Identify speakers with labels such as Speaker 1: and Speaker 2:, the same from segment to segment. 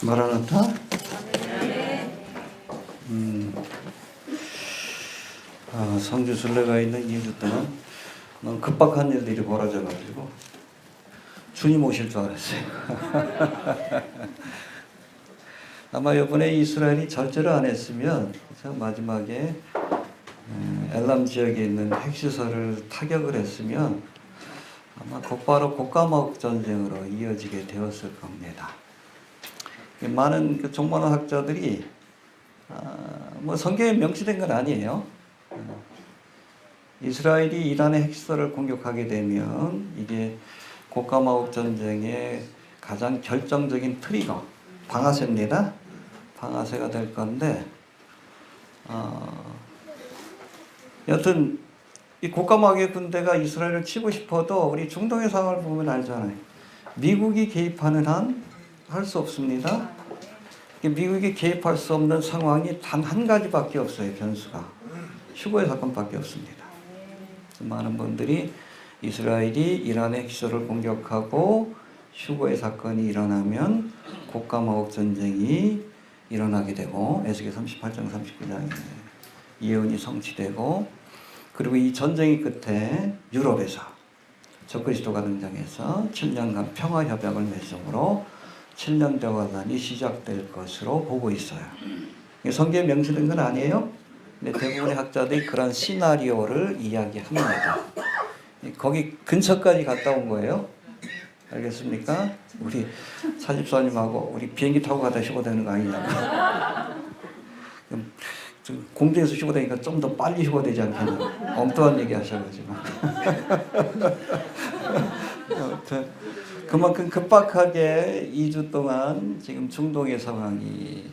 Speaker 1: 마라나타? 성주 순례가 있는 2주 동안 너무 급박한 일들이 벌어져가지고 주님 오실 줄 알았어요. 아마 이번에 이스라엘이 절제를 안 했으면 마지막에 엘람 지역에 있는 핵시설을 타격을 했으면 아마 곧바로 곡가목 전쟁으로 이어지게 되었을 겁니다. 많은 그 종말론 학자들이 뭐 성경에 명시된 건 아니에요. 이스라엘이 이란의 핵시설을 공격하게 되면 이게 곡가목 전쟁의 가장 결정적인 트리거, 방아쇠입니다. 방아쇠가 될 건데, 여튼 이 곡가목의 군대가 이스라엘을 치고 싶어도 우리 중동의 상황을 보면 알잖아요. 미국이 개입하는 한 할 수 없습니다. 미국이 개입할 수 없는 상황이 단 한 가지밖에 없어요. 변수가 휴거의 사건밖에 없습니다. 많은 분들이 이스라엘이 이란의 핵시설을 공격하고 휴거의 사건이 일어나면 곡가목 전쟁이 일어나게 되고 에스겔 38장 39장에 예언이 성취되고, 그리고 이 전쟁의 끝에 유럽에서 적그리스도가 등장해서 7년간 평화협약을 맺음으로 7년 대화단이 시작될 것으로 보고 있어요. 성경에 명시된 건 아니에요. 근데 대부분의 학자들이 그런 시나리오를 이야기합니다. 거기 근처까지 갔다 온 거예요. 알겠습니까? 우리 사집사님하고 우리 비행기 타고 가다 휴거되는 거 아니냐고. 공중에서 휴거되니까 좀 더 빨리 휴거되지 않겠나. 엉뚱한 얘기 하셔가지고. 그만큼 급박하게 2주 동안 지금 중동의 상황이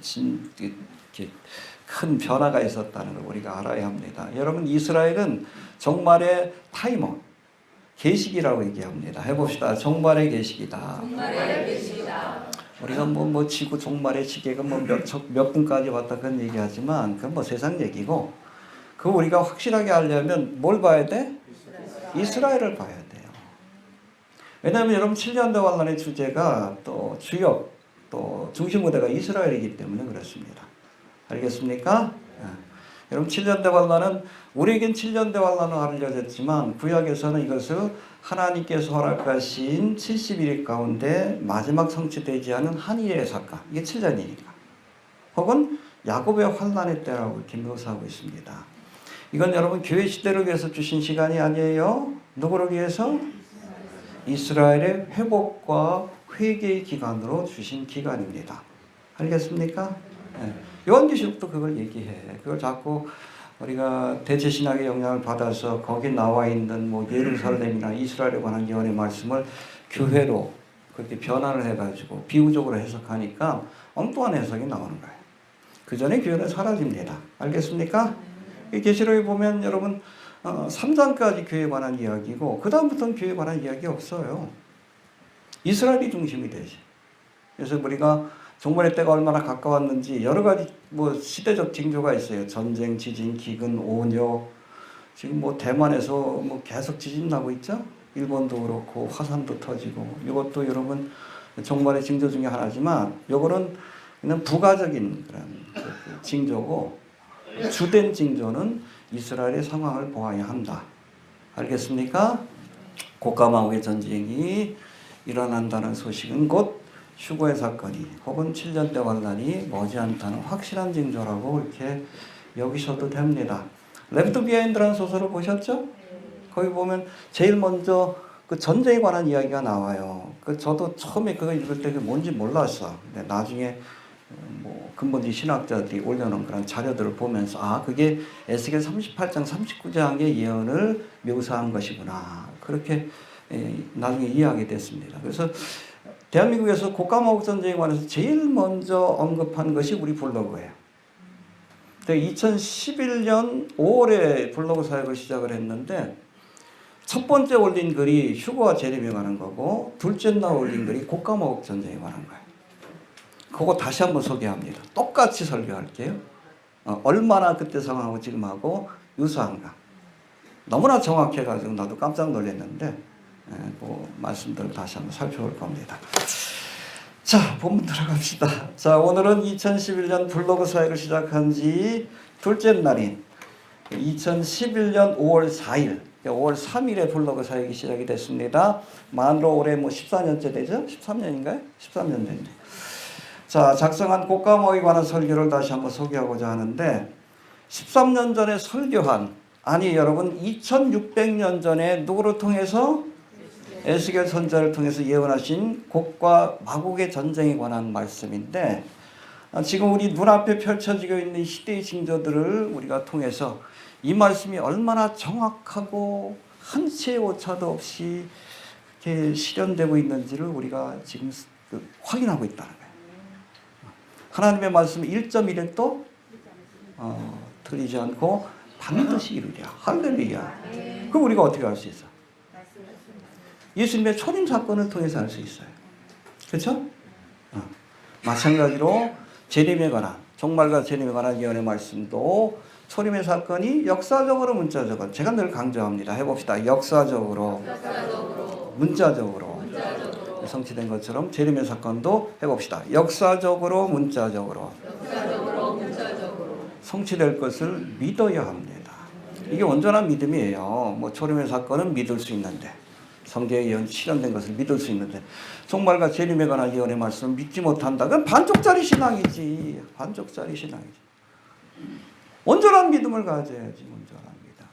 Speaker 1: 큰 변화가 있었다는 걸 우리가 알아야 합니다. 여러분, 이스라엘은 종말의 타이머, 계시기라고 얘기합니다. 해봅시다. 종말의 계시기다.
Speaker 2: 종말의 계시기다.
Speaker 1: 우리가 뭐 지구 종말의 시계가 몇 분까지 왔다 그런 얘기하지만 그건 뭐 세상 얘기고, 그거 우리가 확실하게 알려면 뭘 봐야 돼? 이스라엘을 봐야 돼요. 왜냐하면 여러분 7년대 환란의 주제가 또 주역, 또 중심 무대가 이스라엘이기 때문에 그렇습니다. 알겠습니까? 여러분 7년대 환란은 우리에겐 7년대 환란으로 알려졌지만 구약에서는 이것을 하나님께서 허락하신 70일 가운데 마지막 성취되지 않은 한일의 사건, 이게 7년이니까, 혹은 야곱의 환란의 때라고 이렇게 묘사하고 있습니다. 이건 여러분 교회 시대를 위해서 주신 시간이 아니에요. 누구를 위해서? 이스라엘의 회복과 회개의 기간으로 주신 기간입니다. 알겠습니까? 요한계시록도 그걸 얘기해. 그걸 자꾸 우리가 대체신학의 영향을 받아서 거기 나와 있는 뭐 예루살렘이나 이스라엘에 관한 예언의 말씀을 교회로 그렇게 변환을 해가지고 비유적으로 해석하니까 엉뚱한 해석이 나오는 거예요. 그 전에 교회는 사라집니다. 알겠습니까? 이 계시록에 보면 여러분 3장까지 교회에 관한 이야기고 그 다음부터는 교회에 관한 이야기 없어요. 이스라엘이 중심이 되지. 그래서 우리가 종말의 때가 얼마나 가까웠는지 여러 가지 뭐 시대적 징조가 있어요. 전쟁, 지진, 기근, 오녀. 지금 뭐 대만에서 뭐 계속 지진 나고 있죠. 일본도 그렇고 화산도 터지고. 이것도 여러분 종말의 징조 중에 하나지만 요거는 그냥 부가적인 그런 징조고, 주된 징조는 이스라엘의 상황을 보아야 한다. 알겠습니까? 곡가목의 전쟁이 일어난다는 소식은 곧 휴거의 사건이 혹은 7년대 환란이 머지않다는 확실한 징조라고 이렇게 여기셔도 됩니다. 레프트 비하인드라는 소설을 보셨죠? 거기 보면 제일 먼저 그 전쟁에 관한 이야기가 나와요. 저도 처음에 그거 읽을 때 그게 뭔지 몰랐어. 근데 나중에 뭐 근본주의 신학자들이 올려놓은 그런 자료들을 보면서 그게 에스겔 38장 39장의 예언을 묘사한 것이구나. 그렇게 나중에 이해하게 됐습니다. 그래서 대한민국에서 곡가목 전쟁에 관해서 제일 먼저 언급한 것이 우리 블로그예요. 2011년 5월에 블로그 사역을 시작을 했는데 첫 번째 올린 글이 휴거와 재림에 관한 거고 둘째 날 올린 글이 곡가목 전쟁에 관한 거예요. 그거 다시 한번 소개합니다. 똑같이 설교할게요. 얼마나 그때 상황하고 지금하고 유사한가. 너무나 정확해가지고 나도 깜짝 놀랐는데 그 말씀들을 다시 한번 살펴볼 겁니다. 자, 본문 들어갑시다. 자, 오늘은 2011년 블로그 사역을 시작한 지 둘째 날인 2011년 5월 4일, 5월 3일에 블로그 사역이 시작이 됐습니다. 만으로 올해 뭐 14년째 되죠? 13년인가요? 13년 됐네. 자, 작성한 곡감옥에 관한 설교를 다시 한번 소개하고자 하는데 13년 전에 설교한, 아니 여러분 2600년 전에 누구를 통해서? 에스겔 선지자를 통해서 예언하신 곡과 마곡의 전쟁에 관한 말씀인데, 지금 우리 눈앞에 펼쳐지고 있는 시대의 징조들을 우리가 통해서 이 말씀이 얼마나 정확하고 한 치의 오차도 없이 이렇게 실현되고 있는지를 우리가 지금 확인하고 있다는 거예요. 하나님의 말씀은 1.1획도 틀리지 않고 반드시 이루랴. 할렐루야. 그럼 우리가 어떻게 알 수 있어? 예수님의 초림 사건을 통해서 알 수 있어요. 그렇죠? 마찬가지로 재림에 관한, 종말과 재림에 관한 예언의 말씀도 초림의 사건이 역사적으로 문자적으로, 제가 늘 강조합니다. 해봅시다. 역사적으로. 문자적으로 성취된 것처럼 재림의 사건도 해봅시다. 역사적으로 문자적으로 성취될 것을 믿어야 합니다. 이게 온전한 믿음이에요. 뭐 초림의 사건은 믿을 수 있는데, 성경의 예언 실현된 것을 믿을 수 있는데, 종말과 재림에 관한 예언의 말씀을 믿지 못한다. 그건 반쪽짜리 신앙이지. 반쪽짜리 신앙이지. 온전한 믿음을 가져야지. 온전한 믿음.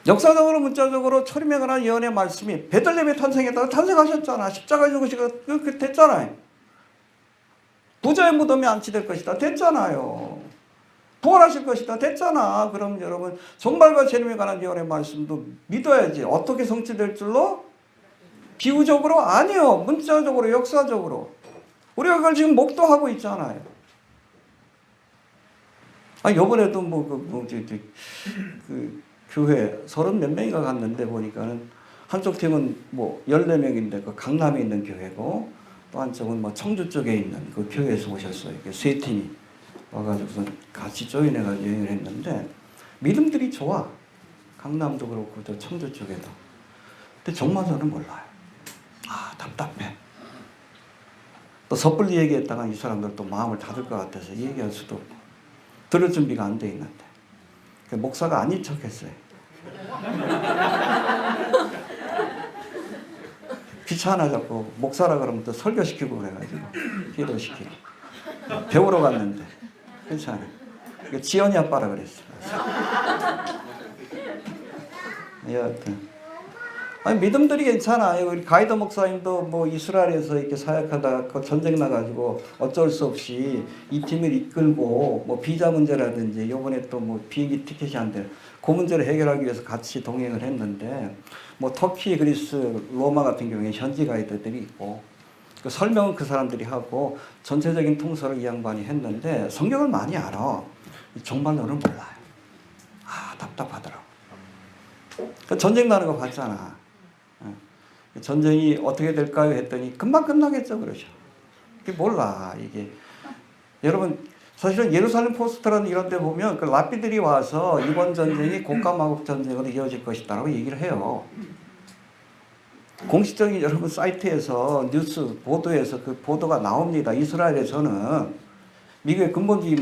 Speaker 1: 역사적으로 문자적으로 초림에 관한 예언의 말씀이 베들레헴에 탄생했다가 탄생하셨잖아. 십자가 죽으시고 그렇게 됐잖아요. 부자의 무덤에 안치될 것이다. 됐잖아요. 부활하실 것이다. 됐잖아. 그럼 여러분 종말과 재림에 관한 예언의 말씀도 믿어야지. 어떻게 성취될 줄로? 비유적으로? 아니요. 문자적으로, 역사적으로. 우리가 그걸 지금 목도하고 있잖아요. 요번에도 그 교회 30몇 명이가 갔는데 보니까는 한쪽 팀은 뭐 14명인데 그 강남에 있는 교회고, 또 한쪽은 뭐 청주 쪽에 있는 그 교회에서 오셨어요. 세 팀이 와가지고 같이 조인해가지고 여행을 했는데 믿음들이 좋아. 강남도 그렇고 저 청주 쪽에도. 근데 종말론은 몰라요. 답답해. 또 섣불리 얘기했다가 이 사람들 또 마음을 닫을 것 같아서 얘기할 수도 없고 들을 준비가 안 돼 있는데 목사가 아닌 척했어요. 귀찮아 자꾸 목사라 그러면 또 설교시키고 그래가지고 기도시키고 배우러 갔는데 괜찮아. 지연이 아빠라 그랬어. 여하튼 믿음들이 괜찮아. 우리 가이드 목사님도 뭐 이스라엘에서 이렇게 사역하다가 그 전쟁 나가지고 어쩔 수 없이 이 팀을 이끌고 뭐 비자 문제라든지 요번에 또 뭐 비행기 티켓이 안 돼. 그 문제를 해결하기 위해서 같이 동행을 했는데, 뭐 터키, 그리스, 로마 같은 경우에 현지 가이드들이 있고 그 설명은 그 사람들이 하고 전체적인 통솔을 이 양반이 했는데 성경을 많이 알아. 종말론은 몰라요. 답답하더라고. 전쟁 나는 거 봤잖아. 전쟁이 어떻게 될까요? 했더니 금방 끝나겠죠. 그러죠. 그게 몰라. 이게 여러분 사실은 예루살렘 포스트라는 이런 데 보면 그 랍비들이 와서 이번 전쟁이 곡과 마곡 전쟁으로 이어질 것이다라고 얘기를 해요. 공식적인 여러분 사이트에서 뉴스 보도에서 그 보도가 나옵니다. 이스라엘에서는 미국의 근본주의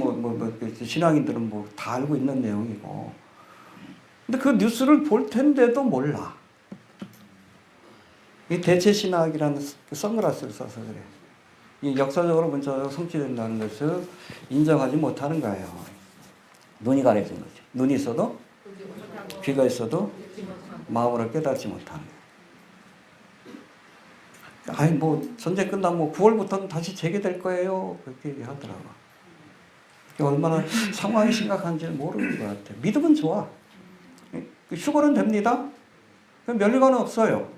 Speaker 1: 신앙인들은 뭐 다 알고 있는 내용이고, 근데 그 뉴스를 볼 텐데도 몰라. 이 대체 신학이라는 선글라스를 써서 그래. 이 역사적으로 문자적으로 성취된다는 것을 인정하지 못하는 거예요. 눈이 가려진 거죠. 눈이 있어도 귀가 있어도 마음으로 깨닫지 못하는 거예요. 뭐 전쟁 끝나면 9월부터는 다시 재개될 거예요. 그렇게 얘기하더라고. 얼마나 상황이 심각한지를 모르는 것 같아요. 믿음은 좋아. 휴거는 됩니다. 면류관은 없어요.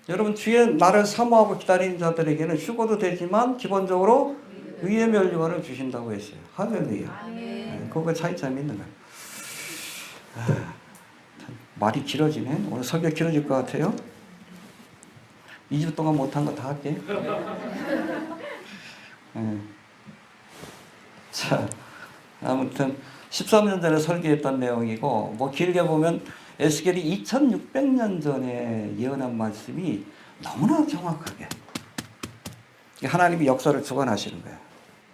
Speaker 1: 여러분 주의 나를 사모하고 기다리는 자들에게는 휴거도 되지만 기본적으로 의의 면류관을 주신다고 했어요. 할렐루야. 그거 차이점 있는 거예요. 말이 길어지네. 오늘 설교 길어질 것 같아요. 2주 동안 못한 거 다 할게. 자, 아무튼 13년 전에 설계했던 내용이고, 뭐 길게 보면 에스겔이 2600년 전에 예언한 말씀이 너무나 정확하게 하나님이 역사를 주관하시는 거예요.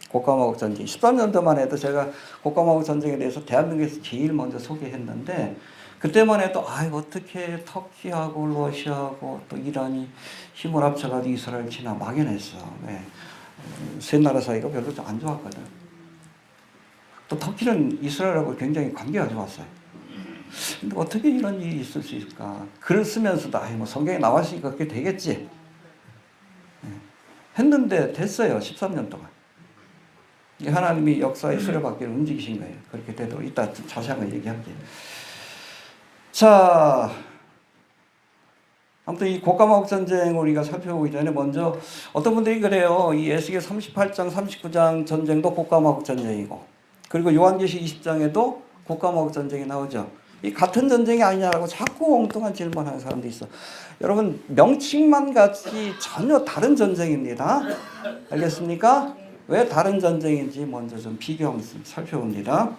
Speaker 1: 곡과마곡 전쟁. 13년도만 해도 제가 곡과마곡 전쟁에 대해서 대한민국에서 제일 먼저 소개했는데 그때만 해도 어떻게 터키하고 러시아하고 또 이란이 힘을 합쳐가지고 이스라엘 지나 막연했어. 네. 세 나라 사이가 별로 안 좋았거든. 또 터키는 이스라엘하고 굉장히 관계가 좋았어요. 근데 어떻게 이런 일이 있을 수 있을까? 글을 쓰면서도 뭐 성경에 나왔으니까 그렇게 되겠지. 네. 했는데 됐어요. 13년 동안. 하나님이 역사의 수레바퀴를 움직이신 거예요. 그렇게 되도록 이따 자세한 거 얘기할게요. 자, 아무튼 이 곡과마곡 전쟁을 우리가 살펴보기 전에 먼저 어떤 분들이 그래요. 이 에스겔 38장, 39장 전쟁도 곡과마곡 전쟁이고, 그리고 요한계시 20장에도 곡과마곡 전쟁이 나오죠. 이 같은 전쟁이 아니냐라고 자꾸 엉뚱한 질문하는 사람도 있어. 여러분, 명칭만 같이 전혀 다른 전쟁입니다. 알겠습니까? 왜 다른 전쟁인지 먼저 좀 비교하면서 살펴봅니다.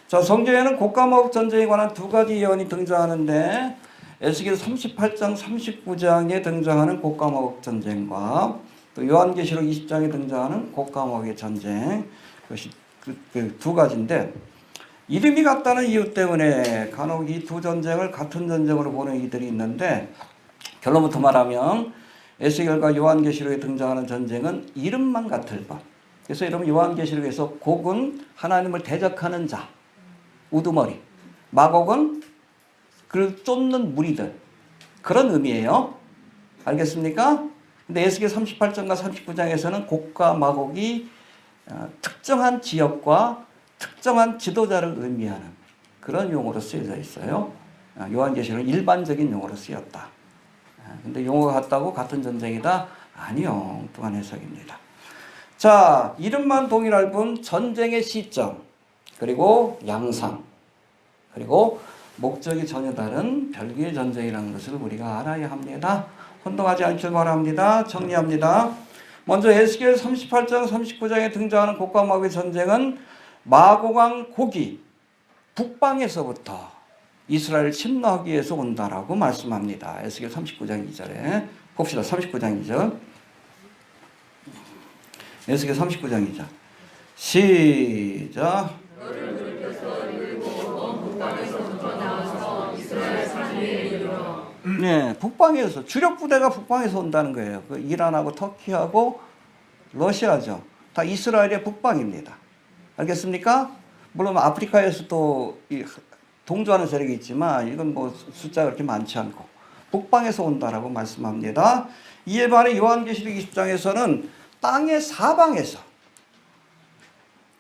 Speaker 1: 자, 성경에는 곡과마곡 전쟁에 관한 두 가지 예언이 등장하는데 에스겔 38장, 39장에 등장하는 곡과마곡 전쟁과 또 요한계시록 20장에 등장하는 곡과마곡의 전쟁, 그것이 그 두 가지인데 이름이 같다는 이유 때문에 간혹 이 두 전쟁을 같은 전쟁으로 보는 이들이 있는데 결론부터 말하면 에스겔과 요한계시록에 등장하는 전쟁은 이름만 같을 뿐. 그래서 여러분 요한계시록에서 곡은 하나님을 대적하는 자, 우두머리, 마곡은 그를 쫓는 무리들, 그런 의미예요. 알겠습니까? 근데 에스겔 38장과 39장에서는 곡과 마곡이 특정한 지역과 특정한 지도자를 의미하는 그런 용어로 쓰여져 있어요. 요한계시록은 일반적인 용어로 쓰였다. 근데 용어가 같다고 같은 전쟁이다? 아니요. 엉뚱한 해석입니다. 자, 이름만 동일할 뿐 전쟁의 시점, 그리고 양상, 그리고 목적이 전혀 다른 별개의 전쟁이라는 것을 우리가 알아야 합니다. 혼동하지 않길 바랍니다. 정리합니다. 먼저 에스겔 38장, 39장에 등장하는 곡과마곡의 전쟁은 마곡왕 곡이 북방에서부터 이스라엘을 침노하기 위해서 온다라고 말씀합니다. 에스겔 39장 2절에 봅시다. 39장 2절. 에스겔 39장 2절. 시작. 네, 북방에서 주력 부대가 북방에서 온다는 거예요. 그 이란하고 터키하고 러시아죠. 다 이스라엘의 북방입니다. 알겠습니까? 물론 아프리카에서도 동조하는 세력이 있지만 이건 뭐 숫자가 그렇게 많지 않고 북방에서 온다라고 말씀합니다. 이에 반해 요한계시록 20장에서는 땅의 사방에서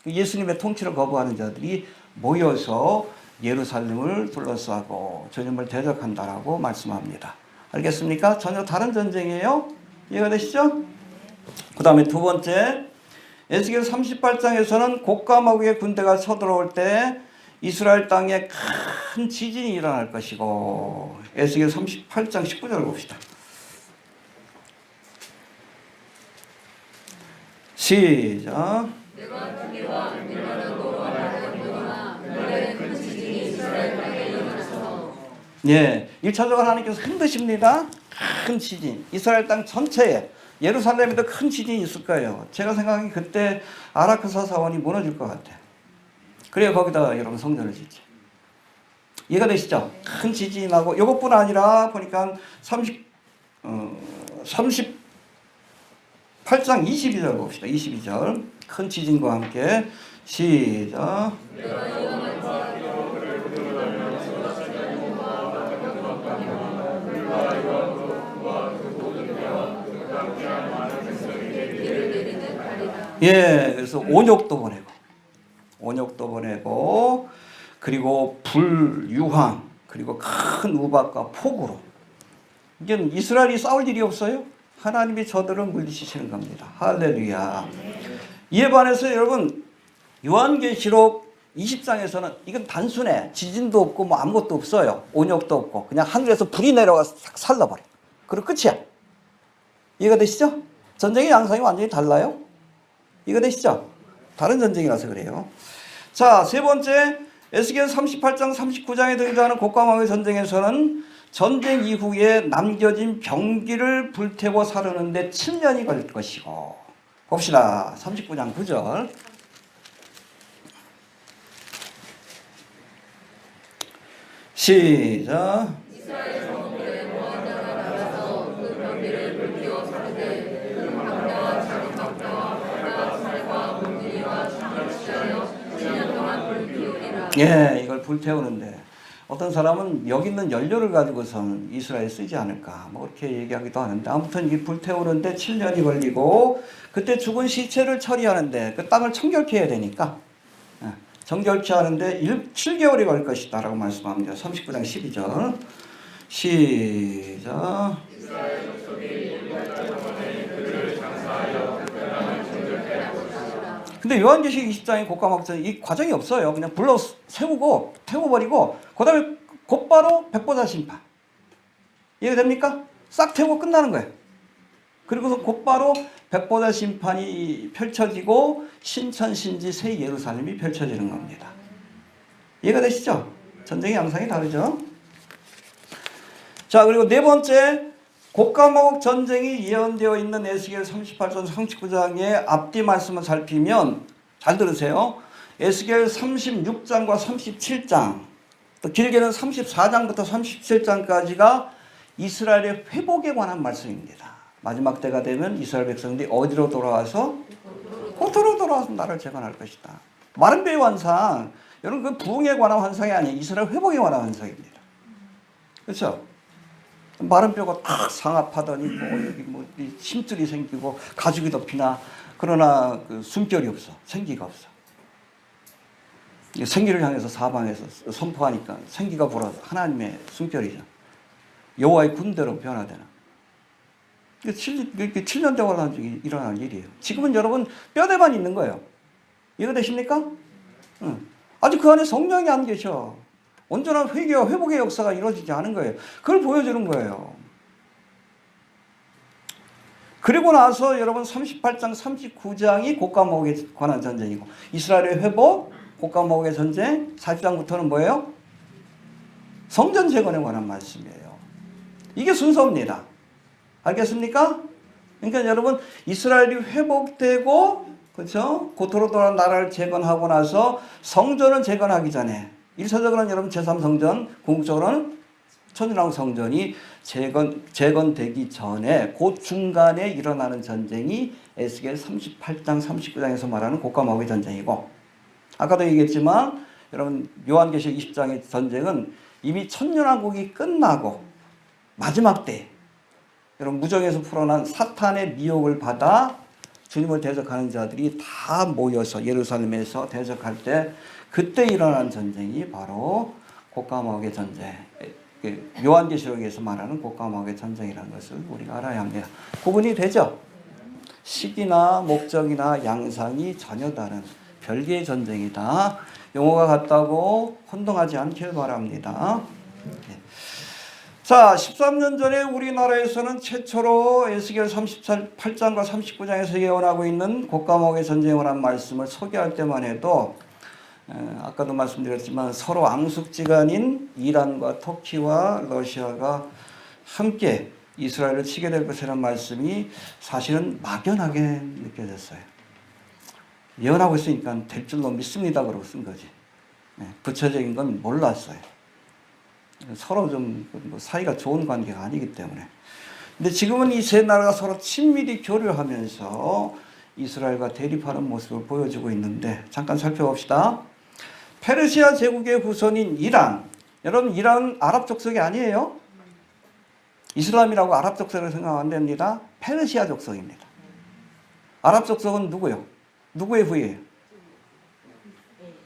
Speaker 1: 예수님의 통치를 거부하는 자들이 모여서 예루살렘을 둘러싸고 주님을 대적한다라고 말씀합니다. 알겠습니까? 전혀 다른 전쟁이에요. 이해가 되시죠? 그 다음에 두 번째, 에스겔 38장에서는 곡과마곡의 군대가 쳐들어올 때 이스라엘 땅에 큰 지진이 일어날 것이고, 에스겔 38장 19절을 봅시다. 시작. 예, 1차적으로 하나님께서 힘드십니다. 큰 지진, 이스라엘 땅 전체에, 예루살렘에도 큰 지진이 있을 거예요. 제가 생각하기 그때 아라크사 사원이 무너질 것 같아요. 그래야 거기다 여러분 성전을 짓죠. 이해가 되시죠? 큰 지진이 나고, 이것뿐 아니라 보니까 38장 22절 봅시다. 22절. 큰 지진과 함께 시작. 예, 그래서 온역도 보내고, 그리고 불, 유황, 그리고 큰 우박과 폭우로. 이게 이스라엘이 싸울 일이 없어요. 하나님이 저들을 물리치시는 겁니다. 할렐루야. 이에 반해서 여러분, 요한계시록 20장에서는 이건 단순해. 지진도 없고 뭐 아무것도 없어요. 온역도 없고 그냥 하늘에서 불이 내려와서 싹 살라버려. 그리고 끝이야. 이해가 되시죠? 전쟁의 양상이 완전히 달라요. 이해가 되시죠? 다른 전쟁이라서 그래요. 자, 세 번째, 에스겔 38장 39장에 등장하는 곡과마곡의 전쟁에서는 전쟁 이후에 남겨진 병기를 불태워 사르는데 7년이 걸릴 것이고. 봅시다. 39장 9절. 시작. 예, 이걸 불태우는데 어떤 사람은 여기 있는 연료를 가지고선 이스라엘 쓰지 않을까 뭐 그렇게 얘기하기도 하는데, 아무튼 이 불태우는데 7년이 걸리고 그때 죽은 시체를 처리하는데 그 땅을 청결케 해야 되니까 정결케 하는데 7개월이 걸릴 것이다 라고 말씀합니다. 39장 12절 시작. 근데 요한계시록 20장의 곡감학전 이 과정이 없어요. 그냥 불러 세우고 태워버리고 그 다음에 곧바로 백보자 심판. 이해됩니까? 싹 태우고 끝나는 거예요. 그리고서 곧바로 백보자 심판이 펼쳐지고 신천신지 새 예루살렘이 펼쳐지는 겁니다. 이해가 되시죠? 전쟁의 양상이 다르죠? 자, 그리고 네 번째, 곡가목 전쟁이 예언되어 있는 에스겔 38장 39장의 앞뒤 말씀을 살피면, 잘 들으세요. 에스겔 36장과 37장, 또 길게는 34장부터 37장까지가 이스라엘의 회복에 관한 말씀입니다. 마지막 때가 되면 이스라엘 백성들이 어디로 돌아와서? 고토로 돌아와서 나를 재건할 것이다. 마른 뼈의 환상, 여러분 그 부흥에 관한 환상이 아니에요. 이스라엘 회복에 관한 환상입니다. 그렇죠? 마른 뼈가 탁 상합하더니 뭐 여기 뭐 힘줄이 생기고 가죽이 덮이나, 그러나 그 숨결이 없어. 생기가 없어. 생기를 향해서 사방에서 선포하니까 생기가 불어서 하나님의 숨결이죠. 여호와의 군대로 변화되는. 7년 동안 일어난 일이에요. 지금은 여러분 뼈대만 있는 거예요. 이해가 되십니까? 아직 그 안에 성령이 안 계셔. 온전한 회개와 회복의 역사가 이루어지지 않은 거예요. 그걸 보여주는 거예요. 그리고 나서 여러분 38장 39장이 곡가목에 관한 전쟁이고, 이스라엘의 회복, 곡가목의 전쟁, 40장부터는 뭐예요? 성전 재건에 관한 말씀이에요. 이게 순서입니다. 알겠습니까? 그러니까 여러분 이스라엘이 회복되고, 그렇죠? 고토로 돌아온 나라를 재건하고 나서 성전을 재건하기 전에, 일차적으로는 여러분 제3성전, 궁극적으로는 천일왕 성전이 재건되기 전에 그 중간에 일어나는 전쟁이 에스겔 38장 39장에서 말하는 곡가목의 전쟁이고, 아까도 얘기했지만 여러분 요한계시록 20장의 전쟁은 이미 천년왕국이 끝나고 마지막 때 여러분 무정에서 풀어난 사탄의 미혹을 받아 주님을 대적하는 자들이 다 모여서 예루살렘에서 대적할 때, 그때 일어난 전쟁이 바로 곡가목의 전쟁, 요한계시록에서 말하는 곡가목의 전쟁이라는 것을 우리가 알아야 합니다. 구분이 되죠? 시기나 목적이나 양상이 전혀 다른 별개의 전쟁이다. 용어가 같다고 혼동하지 않길 바랍니다. 자, 13년 전에 우리나라에서는 최초로 에스겔 38장과 39장에서 예언하고 있는 곡가목의 전쟁에 관한 말씀을 소개할 때만 해도 아까도 말씀드렸지만 서로 앙숙지간인 이란과 터키와 러시아가 함께 이스라엘을 치게 될 것이라는 말씀이 사실은 막연하게 느껴졌어요. 예언하고 있으니까 될 줄로 믿습니다 그러고 쓴 거지. 구체적인 건 몰랐어요. 서로 좀 사이가 좋은 관계가 아니기 때문에. 근데 지금은 이 세 나라가 서로 친밀히 교류하면서 이스라엘과 대립하는 모습을 보여주고 있는데, 잠깐 살펴봅시다. 페르시아 제국의 후손인 이란. 여러분 이란은 아랍 족속이 아니에요. 이슬람이라고 아랍 족속을 생각 안 됩니다. 페르시아 족속입니다. 아랍 족속은 누구요? 누구의 후예예요?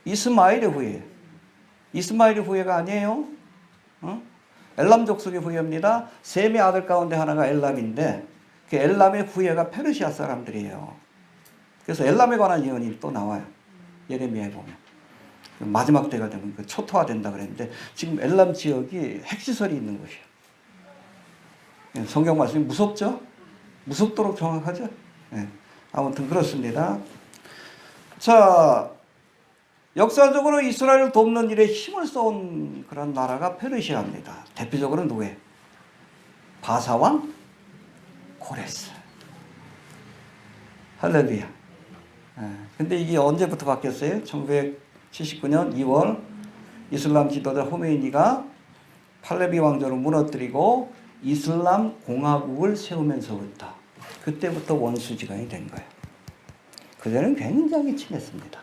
Speaker 1: 이스마엘의 후예예요. 이스마엘의 후예가 아니에요. 엘람 족속의 후예입니다. 셈의 아들 가운데 하나가 엘람인데 그 엘람의 후예가 페르시아 사람들이에요. 그래서 엘람에 관한 예언이 또 나와요. 예레미야에 보면. 마지막 때가 되면 그 초토화된다 그랬는데 지금 엘람 지역이 핵시설이 있는 곳이에요. 성경 말씀이 무섭죠? 무섭도록 정확하죠? 아무튼 그렇습니다. 자, 역사적으로 이스라엘을 돕는 일에 힘을 쏜 그런 나라가 페르시아입니다. 대표적으로 누구예요? 바사왕 고레스. 할렐루야. 근데 이게 언제부터 바뀌었어요? 1979년 2월 이슬람 지도자 호메이니가 팔레비 왕조를 무너뜨리고 이슬람 공화국을 세우면서부터 그때부터 원수지간이 된 거예요. 그전에는 굉장히 친했습니다.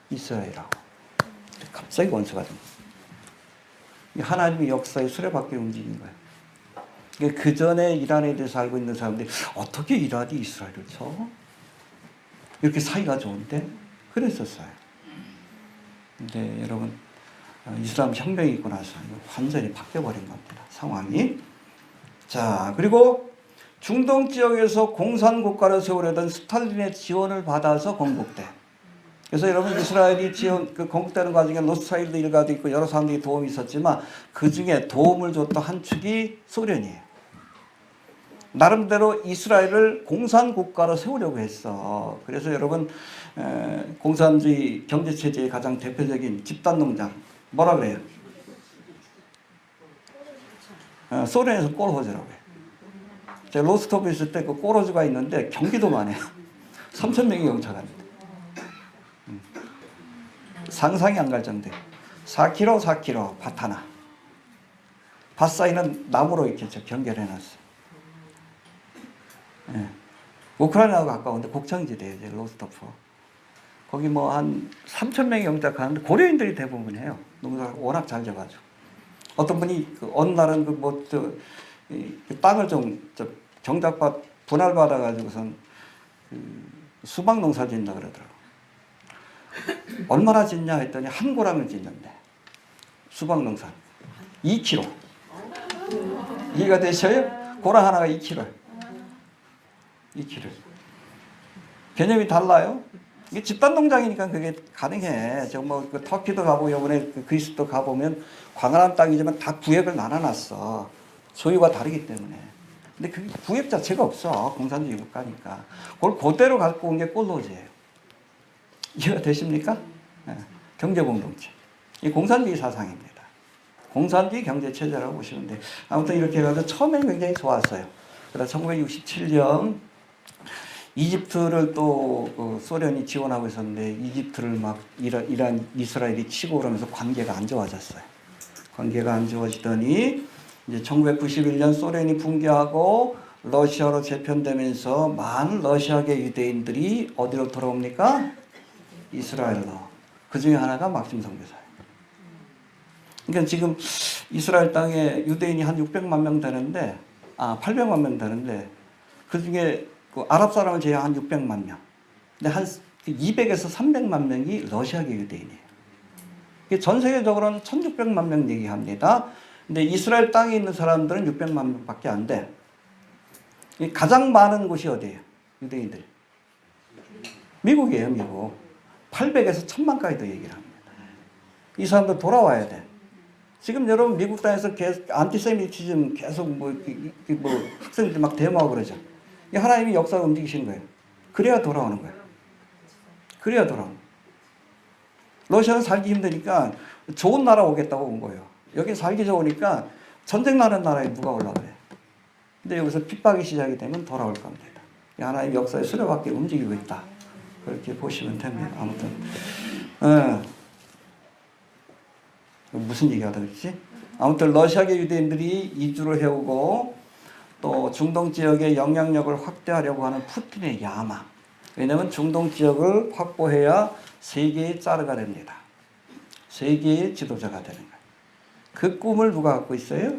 Speaker 1: 이스라엘하고. 갑자기 원수가 된 거예요. 하나님의 역사의 수레바퀴 움직인 거예요. 그 전에 이란에 대해서 알고 있는 사람들이 어떻게 이란이 이스라엘을 쳐? 이렇게 사이가 좋은데? 그랬었어요. 근데 여러분, 이슬람 혁명이 있고 나서 완전히 바뀌어버린 겁니다. 상황이. 자, 그리고 중동 지역에서 공산국가를 세우려던 스탈린의 지원을 받아서 건국돼. 그래서 여러분 이스라엘이 건국되는 과정에 로스차일드 일가도 있고 여러 사람들이 도움이 있었지만 그 중에 도움을 줬던 한 축이 소련이에요. 나름대로 이스라엘을 공산국가로 세우려고 했어. 그래서 여러분 공산주의 경제체제의 가장 대표적인 집단농장 뭐라 그래요? 소련에서 꼴호주라고 해요. 제가 로스토브에 있을 때 그 꼴호주가 있는데 경기도만 해요. 3,000명이 영차갑니다. 상상이 안 갈 정도예요. 4km 밭 하나. 밭 사이는 나무로 이렇게 경계해놨어요. 예. 우크라이나하고 가까운데 곡창지대예요. 이제 로스토프. 거기 뭐 한 3,000명이 영작하는데 고려인들이 대부분이에요. 농사를 워낙 잘 져가지고. 어떤 분이 어느 날은 땅을 경작받 분할받아가지고선 수박 농사 짓는다 그러더라고. 얼마나 짓냐 했더니 한 고랑을 짓는데 수박 농사 2kg. 이해가 되셔요? 고랑 하나가 2kg. 2kg. 개념이 달라요. 이게 집단 농장이니까 그게 가능해. 그 터키도 가보고 이번에 그리스도 가보면 광활한 땅이지만 다 구역을 나눠놨어. 소유가 다르기 때문에. 근데 그 구역 자체가 없어. 공산주의 국가니까. 그걸 그대로 갖고 온 게 꼴로지예요. 이해가 되십니까? 네. 경제공동체. 이 공산주의 사상입니다. 공산주의 경제체제라고 보시면 돼요. 아무튼 이렇게 해가지고 처음에는 굉장히 좋았어요. 그러다 1967년 이집트를 또 소련이 지원하고 있었는데 이집트를 막 이스라엘이 치고 그러면서 관계가 안 좋아졌어요. 관계가 안 좋아지더니 이제 1991년 소련이 붕괴하고 러시아로 재편되면서 많은 러시아계 유대인들이 어디로 돌아옵니까? 이스라엘로. 그 중에 하나가 막심 선교사예요. 그러니까 지금 이스라엘 땅에 유대인이 한 600만 명 되는데, 800만 명 되는데, 그 중에 그 아랍 사람을 제외한 600만 명. 근데 한 200에서 300만 명이 러시아계 유대인이에요. 전 세계적으로는 1600만 명 얘기합니다. 근데 이스라엘 땅에 있는 사람들은 600만 명밖에 안 돼. 가장 많은 곳이 어디예요? 유대인들. 미국이에요, 미국. 800에서 1000만까지도 얘기를 합니다. 이 사람들 돌아와야 돼. 지금 여러분 미국 땅에서 계속 안티세미티즘 계속 학생들 막 데모하고 그러죠. 하나님이 역사를 움직이시는 거예요. 그래야 돌아오는 거예요. 그래야 돌아오는 거예요. 러시아는 살기 힘드니까 좋은 나라 오겠다고 온 거예요. 여기 살기 좋으니까 전쟁 나는 나라에 누가 올라가요. 근데 여기서 핍박이 시작이 되면 돌아올 겁니다. 하나님 역사의 수레바퀴 움직이고 있다. 그렇게 보시면 됩니다. 아무튼 무슨 얘기하다 그랬지? 아무튼 러시아계 유대인들이 이주를 해오고 또 중동 지역의 영향력을 확대하려고 하는 푸틴의 야망. 왜냐하면 중동 지역을 확보해야 세계의 짜르가 됩니다. 세계의 지도자가 되는 거예요. 그 꿈을 누가 갖고 있어요?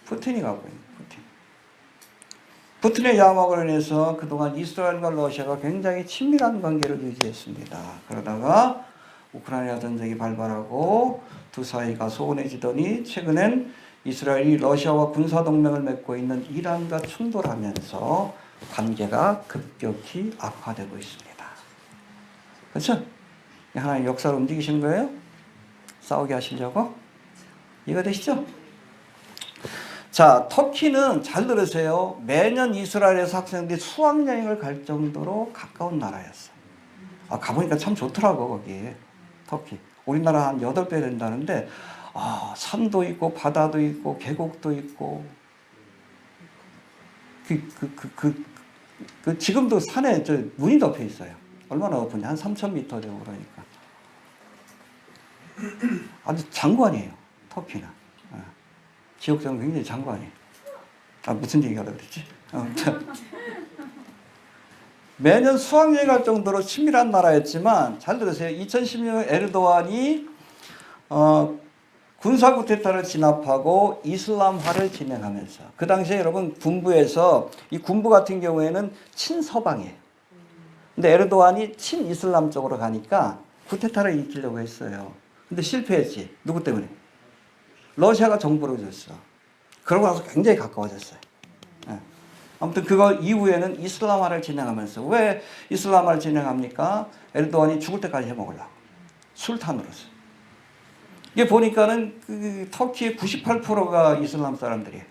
Speaker 1: 푸틴이 갖고 있는 거예요. 푸틴의 야망으로 인해서 그동안 이스라엘과 러시아가 굉장히 친밀한 관계를 유지했습니다. 그러다가 우크라이나 전쟁이 발발하고 두 사이가 소원해지더니 최근엔 이스라엘이 러시아와 군사동맹을 맺고 있는 이란과 충돌하면서 관계가 급격히 악화되고 있습니다. 그렇죠? 하나님 역사를 움직이시는 거예요? 싸우게 하시려고? 이해가 되시죠? 자, 터키는 잘 들으세요. 매년 이스라엘에서 학생들이 수학여행을 갈 정도로 가까운 나라였어요. 가보니까 참 좋더라고, 거기. 터키. 우리나라 한 8배 된다는데, 산도 있고, 바다도 있고, 계곡도 있고, 지금도 산에 눈이 덮여 있어요. 얼마나 높으냐? 한 3,000m 되고 그러니까. 아주 장관이에요, 터키는. 지역적으로 굉장히 장관이에요. 무슨 얘기하려고 그랬지? 매년 수학여행 갈 정도로 친밀한 나라였지만, 잘 들으세요. 2016년 에르도안이 군사 쿠데타를 진압하고 이슬람화를 진행하면서, 그 당시에 여러분 군부에서, 이 군부 같은 경우에는 친서방이에요. 근데 에르도안이 친이슬람 쪽으로 가니까 쿠데타를 일으키려고 했어요. 근데 실패했지. 누구 때문에? 러시아가 정보를 줬어. 그러고 나서 굉장히 가까워졌어요. 아무튼 그거 이후에는 이슬람화를 진행하면서, 왜 이슬람화를 진행합니까? 에르도안이 죽을 때까지 해먹으려고. 술탄으로서. 이게 보니까는 터키의 98%가 이슬람 사람들이에요.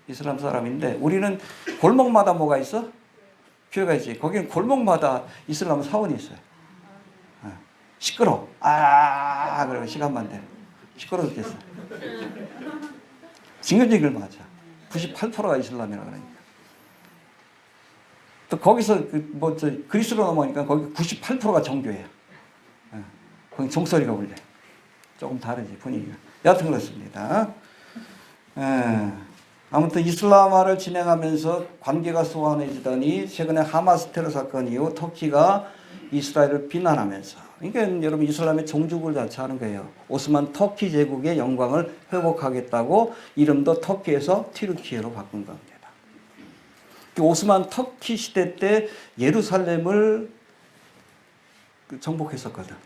Speaker 1: 이슬람 사람인데, 우리는 골목마다 뭐가 있어? 교회가 있지. 거기는 골목마다 이슬람 사원이 있어요. 시끄러. 그러고 시간만 돼. 시끄러 죽겠어. 징글징글 맞아. 98%가 이슬람이라 그러니까. 또 거기서 그리스로 넘어가니까 거기 98%가 정교해요. 거기 종소리가 울려. 조금 다르지, 분위기가. 여하튼 그렇습니다. 아무튼 이슬람화를 진행하면서 관계가 소원해지더니, 최근에 하마스 테러 사건 이후 터키가 이스라엘을 비난하면서, 그러니까 여러분 이슬람의 종주국을 자처하는 거예요. 오스만 터키 제국의 영광을 회복하겠다고 이름도 터키에서 튀르키예로 바꾼 겁니다. 오스만 터키 시대 때 예루살렘을 정복했었거든.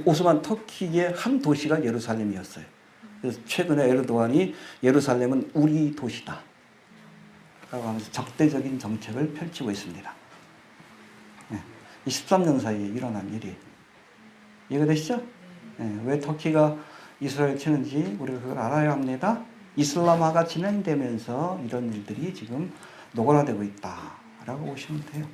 Speaker 1: 오스만 터키의 한 도시가 예루살렘이었어요. 그래서 최근에 에르도안이 예루살렘은 우리 도시다 라고 하면서 적대적인 정책을 펼치고 있습니다. 13년 사이에 일어난 일이. 이해가 되시죠? 왜 터키가 이스라엘 치는지 우리가 그걸 알아야 합니다. 이슬람화가 진행되면서 이런 일들이 지금 노골화되고 있다라고 보시면 돼요.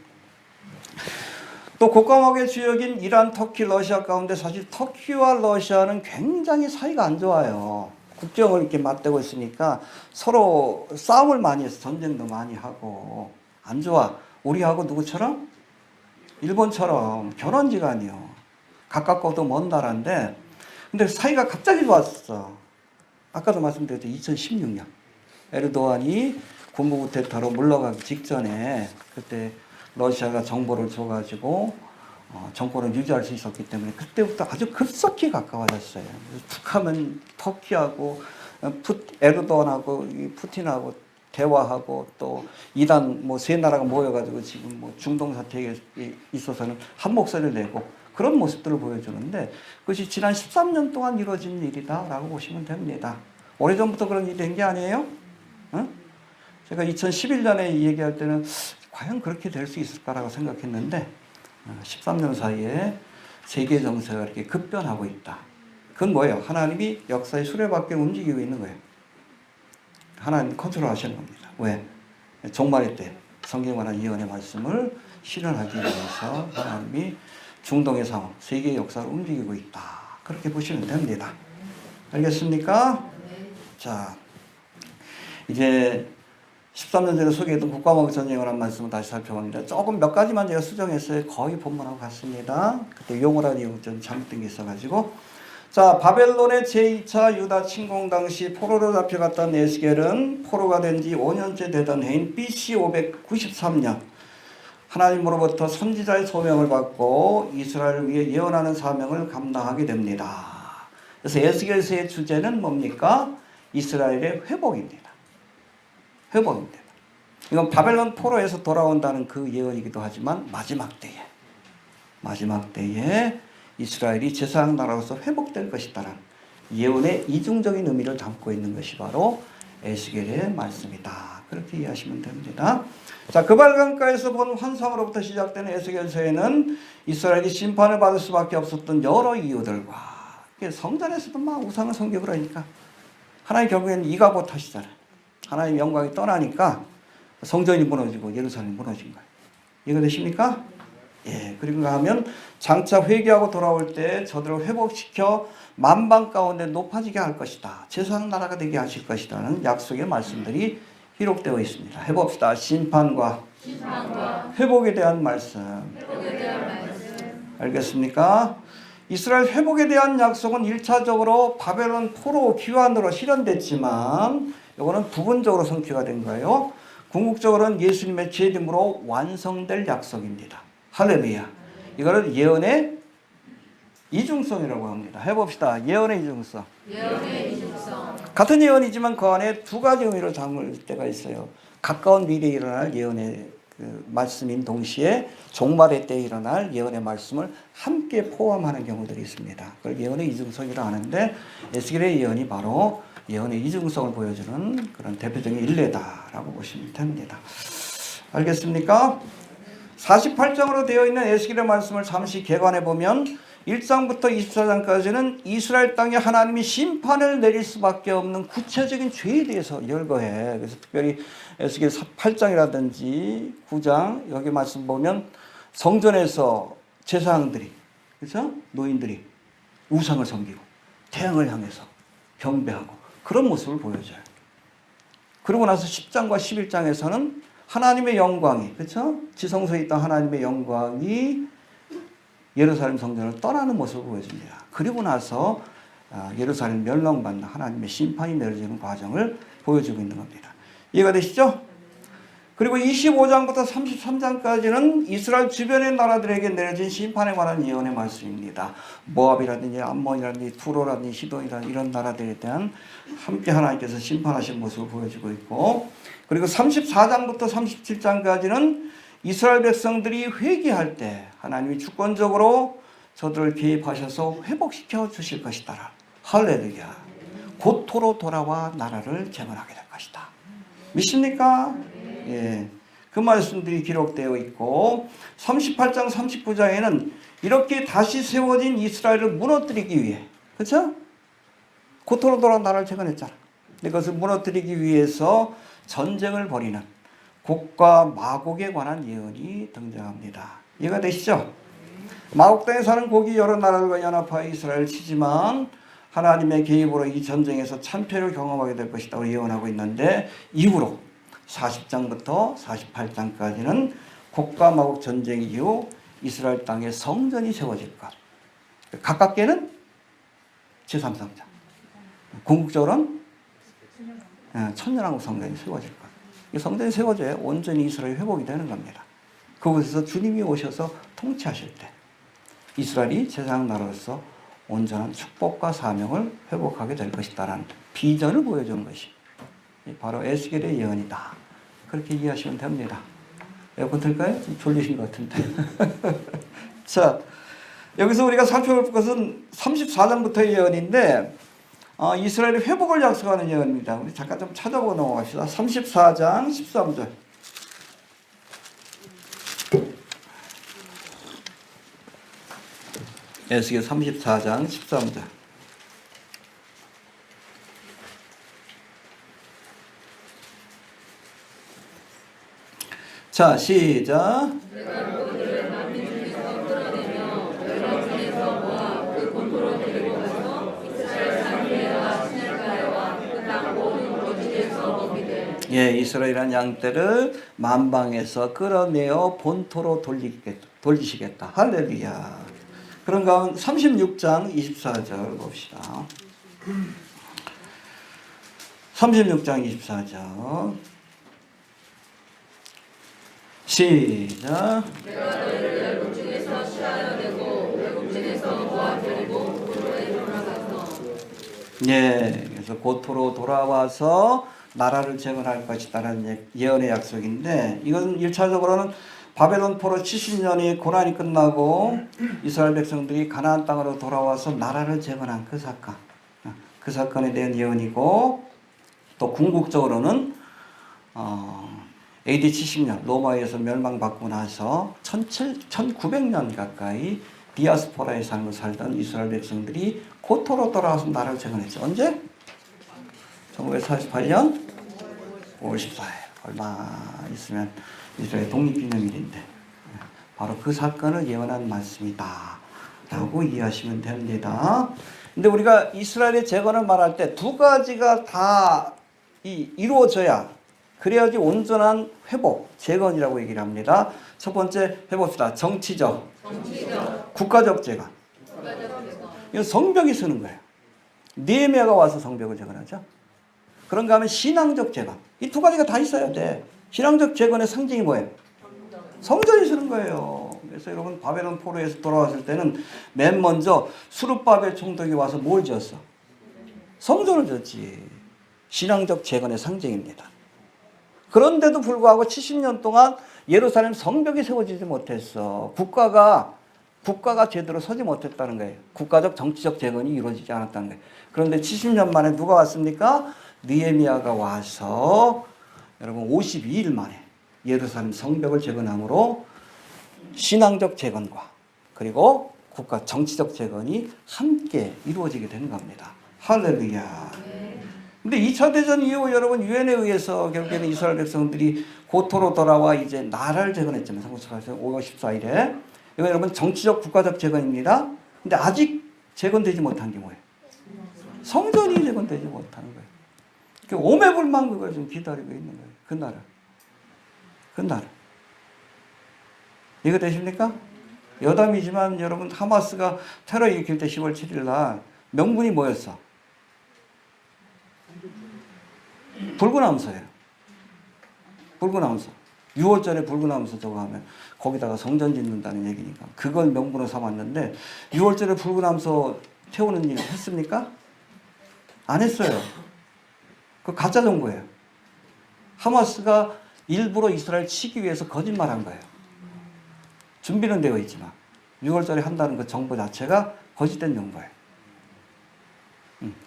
Speaker 1: 또 국가목의 주역인 이란, 터키, 러시아 가운데 사실 터키와 러시아는 굉장히 사이가 안 좋아요. 국경을 이렇게 맞대고 있으니까 서로 싸움을 많이 해서 전쟁도 많이 하고 안 좋아. 우리하고 누구처럼? 일본처럼 결혼지간이요. 가깝고도 먼 나라인데, 근데 사이가 갑자기 좋았어. 아까도 말씀드렸죠. 2016년 에르도안이 군부 쿠데타로 물러가기 직전에, 그때 러시아가 정보를 줘가지고 정권을 유지할 수 있었기 때문에 그때부터 아주 급속히 가까워졌어요. 북하면 터키하고 에르도안하고 푸틴하고 대화하고, 또 이란 세 나라가 모여가지고 지금 중동 사태에 있어서는 한 목소리를 내고 그런 모습들을 보여주는데, 그것이 지난 13년 동안 이루어진 일이다라고 보시면 됩니다. 오래전부터 그런 일이 된 게 아니에요? 제가 2011년에 이 얘기할 때는 과연 그렇게 될 수 있을까라고 생각했는데, 13년 사이에 세계 정세가 이렇게 급변하고 있다. 그건 뭐예요? 하나님이 역사의 수레바퀴 움직이고 있는 거예요. 하나님 컨트롤 하시는 겁니다. 왜? 종말의 때 성경에 관한 예언의 말씀을 실현하기 위해서 하나님이 중동의 상황, 세계의 역사를 움직이고 있다. 그렇게 보시면 됩니다. 알겠습니까? 자, 이제 13년 전에 소개했던 국가목 전쟁을 한 말씀을 다시 살펴봅니다. 조금 몇 가지만 제가 수정했어요. 거의 본문하고 같습니다. 그때 용어라는 내용 좀 잘못된 게 있어가지고. 자, 바벨론의 제2차 유다 침공 당시 포로로 잡혀갔던 에스겔은 포로가 된 지 5년째 되던 해인 BC 593년 하나님으로부터 선지자의 소명을 받고 이스라엘을 위해 예언하는 사명을 감당하게 됩니다. 그래서 에스겔서의 주제는 뭡니까? 이스라엘의 회복입니다. 회복입니다. 이건 바벨론 포로에서 돌아온다는 그 예언이기도 하지만 마지막 때에 이스라엘이 제사장 나라로서 회복될 것이다라는 예언의 이중적인 의미를 담고 있는 것이 바로 에스겔의 말씀이다. 그렇게 이해하시면 됩니다. 자, 그발강가에서 본 환상으로부터 시작되는 에스겔서에는 이스라엘이 심판을 받을 수밖에 없었던 여러 이유들과, 성전에서도 막 우상을 섬기고 그러니까 하나님 결국에는 이가봇 하시잖아요. 하나님 영광이 떠나니까 성전이 무너지고 예루살렘이 무너진 거예요. 이해가 되십니까? 예, 그런가 하면 장차 회개하고 돌아올 때 저들을 회복시켜 만방 가운데 높아지게 할 것이다. 제사장 나라가 되게 하실 것이라는 약속의 말씀들이 기록되어 있습니다. 해봅시다. 심판과 회복에 대한 말씀. 알겠습니까? 이스라엘 회복에 대한 약속은 1차적으로 바벨론 포로 귀환으로 실현됐지만 이거는 부분적으로 성취가 된 거예요. 궁극적으로는 예수님의 재림으로 완성될 약속입니다. 할렐루야. 이거를 예언의 이중성이라고 합니다. 해봅시다. 예언의 이중성. 같은 예언이지만 그 안에 두 가지 의미로 담을 때가 있어요. 가까운 미래에 일어날 예언의 그 말씀인 동시에 종말의 때에 일어날 예언의 말씀을 함께 포함하는 경우들이 있습니다. 그걸 예언의 이중성이라 하는데 에스겔의 예언이 바로 예언의 이중성을 보여주는 그런 대표적인 일례다라고 보시면 됩니다. 알겠습니까? 48장으로 되어 있는 에스겔의 말씀을 잠시 개관해 보면 1장부터 24장까지는 이스라엘 땅에 하나님이 심판을 내릴 수밖에 없는 구체적인 죄에 대해서 열거해. 그래서 특별히 에스겔 8장이라든지 9장 여기 말씀 보면 성전에서 제사장들이, 그렇죠? 노인들이 우상을 섬기고 태양을 향해서 경배하고 그런 모습을 보여줘요. 그러고 나서 10장과 11장에서는 하나님의 영광이, 그렇죠? 지성소에 있던 하나님의 영광이 예루살렘 성전을 떠나는 모습을 보여줍니다. 그리고 나서 예루살렘 멸망받는 하나님의 심판이 내려지는 과정을 보여주고 있는 겁니다. 이해가 되시죠? 그리고 25장부터 33장까지는 이스라엘 주변의 나라들에게 내려진 심판에 관한 예언의 말씀입니다. 모압이라든지 암몬이라든지 투로라든지 시돈이라든지 이런 나라들에 대한 함께 하나님께서 심판하신 모습을 보여주고 있고, 그리고 34장부터 37장까지는 이스라엘 백성들이 회개할 때 하나님이 주권적으로 저들을 개입하셔서 회복시켜 주실 것이다. 할렐루야. 고토로 돌아와 나라를 재건하게 될 것이다. 믿습니까? 예. 그 말씀들이 기록되어 있고 38장 39장에는 이렇게 다시 세워진 이스라엘을 무너뜨리기 위해, 그렇죠? 고토로 돌아와 나라를 재건했잖아. 그것을 무너뜨리기 위해서 전쟁을 벌이는 곡과 마곡에 관한 예언이 등장합니다. 이해가 되시죠? 마곡 땅에 사는 곡이 여러 나라들과 연합하여 이스라엘을 치지만 하나님의 개입으로 이 전쟁에서 참패를 경험하게 될 것이라고 예언하고 있는데, 이후로 40장부터 48장까지는 곡과 마곡 전쟁 이후 이스라엘 땅에 성전이 세워질 것. 가깝게는 제3성전, 궁극적으로는 천년왕국 성전이 세워질 것. 이 성전이 세워져야 온전히 이스라엘이 회복이 되는 겁니다. 그곳에서 주님이 오셔서 통치하실 때 이스라엘이 세상 나라로서 온전한 축복과 사명을 회복하게 될 것이다라는 비전을 보여주는 것이 바로 에스겔의 예언이다. 그렇게 이해하시면 됩니다. 에어컨 틀까요? 좀 졸리신 것 같은데. 자, 여기서 우리가 살펴볼 것은 34장부터의 예언인데 이스라엘의 회복을 약속하는 예언입니다. 우리 잠깐 좀 찾아보고 넘어갑시다. 34장 13절. 에스겔 34장 13절. 자, 시작. 예, 이스라엘이라는 양떼를 만방에서 끌어내어 본토로 돌리시겠다. 할렐루야. 그런 가운데 36장 24절 봅시다. 36장 24절. 시작.
Speaker 2: 내가 너희를 열국 중에서 취하여내고 외국 중에서 모아들이고 고토로에 돌아가서.
Speaker 1: 예, 그래서 고토로 돌아와서 나라를 재건할 것이다라는 예언의 약속인데, 이건 1차적으로는 바벨론 포로 70년이 고난이 끝나고 이스라엘 백성들이 가나안 땅으로 돌아와서 나라를 재건한 그 사건, 그 사건에 대한 예언이고, 또 궁극적으로는 AD 70년 로마에서 멸망받고 나서 1900년 가까이 디아스포라의 삶을 살던 이스라엘 백성들이 고토로 돌아와서 나라를 재건했죠. 언제? 1948년 5월 14일. 얼마 있으면 이스라엘 독립기념일인데 바로 그 사건을 예언한 말씀이다 라고 이해하시면 됩니다. 근데 우리가 이스라엘의 재건을 말할 때 두 가지가 다 이루어져야, 그래야지 온전한 회복, 재건이라고 얘기를 합니다. 첫 번째 해봅시다. 정치적, 국가적 재건. 이건 성벽이 서는 거예요. 느헤미야가 와서 성벽을 재건하죠. 그런가 하면 신앙적 재건. 이 두 가지가 다 있어야 돼. 신앙적 재건의 상징이 뭐예요? 성전이 서는 거예요. 그래서 여러분 바벨론 포로에서 돌아왔을 때는 맨 먼저 수르바벨 총독이 와서 뭘 지었어? 성전을 지었지. 신앙적 재건의 상징입니다. 그런데도 불구하고 70년 동안 예루살렘 성벽이 세워지지 못했어. 국가가 제대로 서지 못했다는 거예요. 국가적 정치적 재건이 이루어지지 않았다는 거예요. 그런데 70년 만에 누가 왔습니까? 느헤미야가 와서 여러분 52일 만에 예루살렘 성벽을 재건함으로 신앙적 재건과 그리고 국가 정치적 재건이 함께 이루어지게 된 겁니다. 할렐루야. 근데 2차 대전 이후 여러분 유엔에 의해서 결국에는 이스라엘 백성들이 고토로 돌아와 이제 나라를 재건했잖아요. 5월 14일에. 이거 여러분 정치적 국가적 재건입니다. 근데 아직 재건되지 못한 게 뭐예요? 성전이 재건되지 못하는 거예요. 그러니까 오매불망 그걸 좀 기다리고 있는 거예요. 그 나라. 이거 되십니까? 여담이지만 여러분 하마스가 테러 일으킬 때 10월 7일 날 명분이 뭐였어? 불구나무서예요. 불구나무서. 6월절에 불구나무서 저거 하면 거기다가 성전 짓는다는 얘기니까 그걸 명분으로 삼았는데 6월절에 불구나무서 태우는 일 했습니까? 안 했어요. 그 가짜 정보예요. 하마스가 일부러 이스라엘 치기 위해서 거짓말한 거예요. 준비는 되어 있지만 6월절에 한다는 그 정보 자체가 거짓된 정보예요.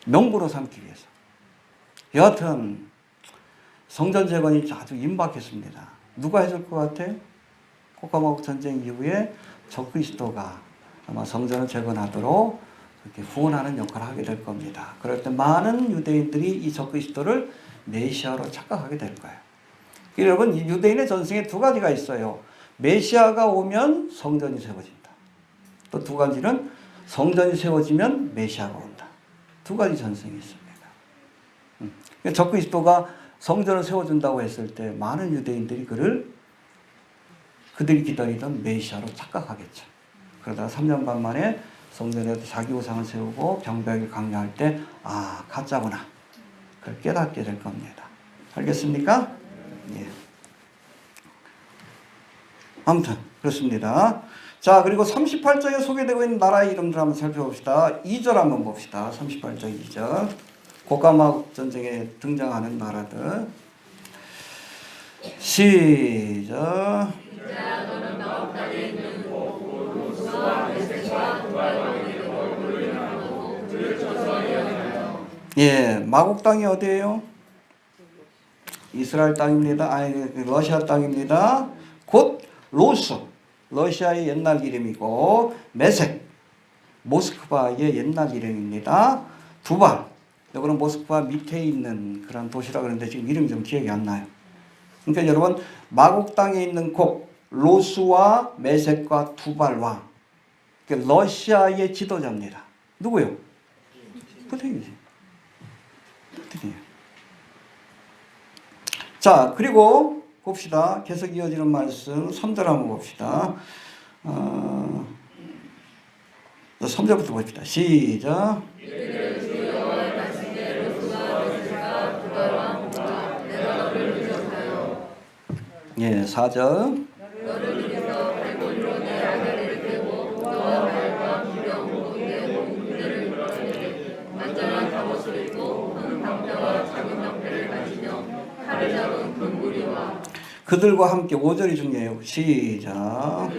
Speaker 1: 명분으로 삼기 위해서. 여하튼 성전 재건이 아주 임박했습니다. 누가 해줄 것 같아? 코카마국 전쟁 이후에 적그리스도가 아마 성전을 재건하도록 이렇게 후원하는 역할을 하게 될 겁니다. 그럴 때 많은 유대인들이 이 적그리스도를 메시아로 착각하게 될 거예요. 여러분 유대인의 전승에 두 가지가 있어요. 메시아가 오면 성전이 세워진다. 또 두 가지는 성전이 세워지면 메시아가 온다. 두 가지 전승이 있습니다. 적그리스도가 성전을 세워준다고 했을 때 많은 유대인들이 그들이 기다리던 메시아로 착각하겠죠. 그러다가 3년 반 만에 성전에 자기 우상을 세우고 병백을 강요할 때 가짜구나. 그걸 깨닫게 될 겁니다. 알겠습니까? 예. 아무튼 그렇습니다. 자, 그리고 38장에 소개되고 있는 나라의 이름들 한번 살펴봅시다. 2절 한번 봅시다. 38장 2절. 고가막 전쟁에 등장하는 나라들. 시작. 예, 마곡 땅이 어디예요? 이스라엘 땅입니다. 러시아 땅입니다. 곧 로스, 러시아의 옛날 이름이고, 메색, 모스크바의 옛날 이름입니다. 두발, 여기는 모스크바 밑에 있는 그런 도시라 그러는데 지금 이름이 좀 기억이 안 나요. 그러니까 여러분 마곡 땅에 있는 곡 로스와 메색과 두발 왕, 그러니까 러시아의 지도자입니다. 누구요? 푸틴이지. 푸틴이에요. 자, 그리고 봅시다. 계속 이어지는 말씀 3절 한번 봅시다. 3절부터 봅시다. 시작. 예, 4절. 그들과 함께 5절이 중요해요. 시작.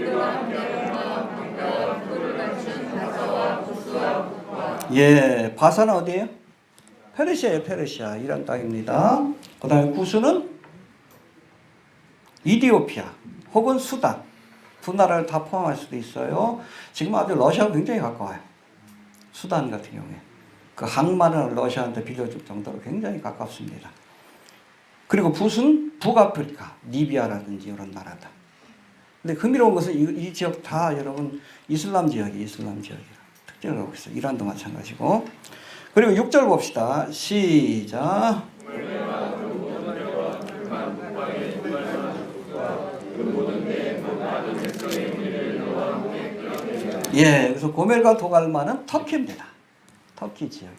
Speaker 1: 예, 바사는 어디예요? 페르시아예요. 페르시아. 이란 땅입니다. 그 다음에 구스는 이디오피아 혹은 수단. 두 나라를 다 포함할 수도 있어요. 지금 아주 러시아하고 굉장히 가까워요. 수단 같은 경우에. 그 항만을 러시아한테 빌려줄 정도로 굉장히 가깝습니다. 그리고 붓은 북아프리카, 리비아라든지 이런 나라다. 근데 흥미로운 것은 이 지역 다 여러분 이슬람 지역이에요. 특징을 갖고 있어요. 이란도 마찬가지고. 그리고 6절 봅시다. 시작. 예, 그래서 고멜과 도갈마는 터키입니다. 터키 지역.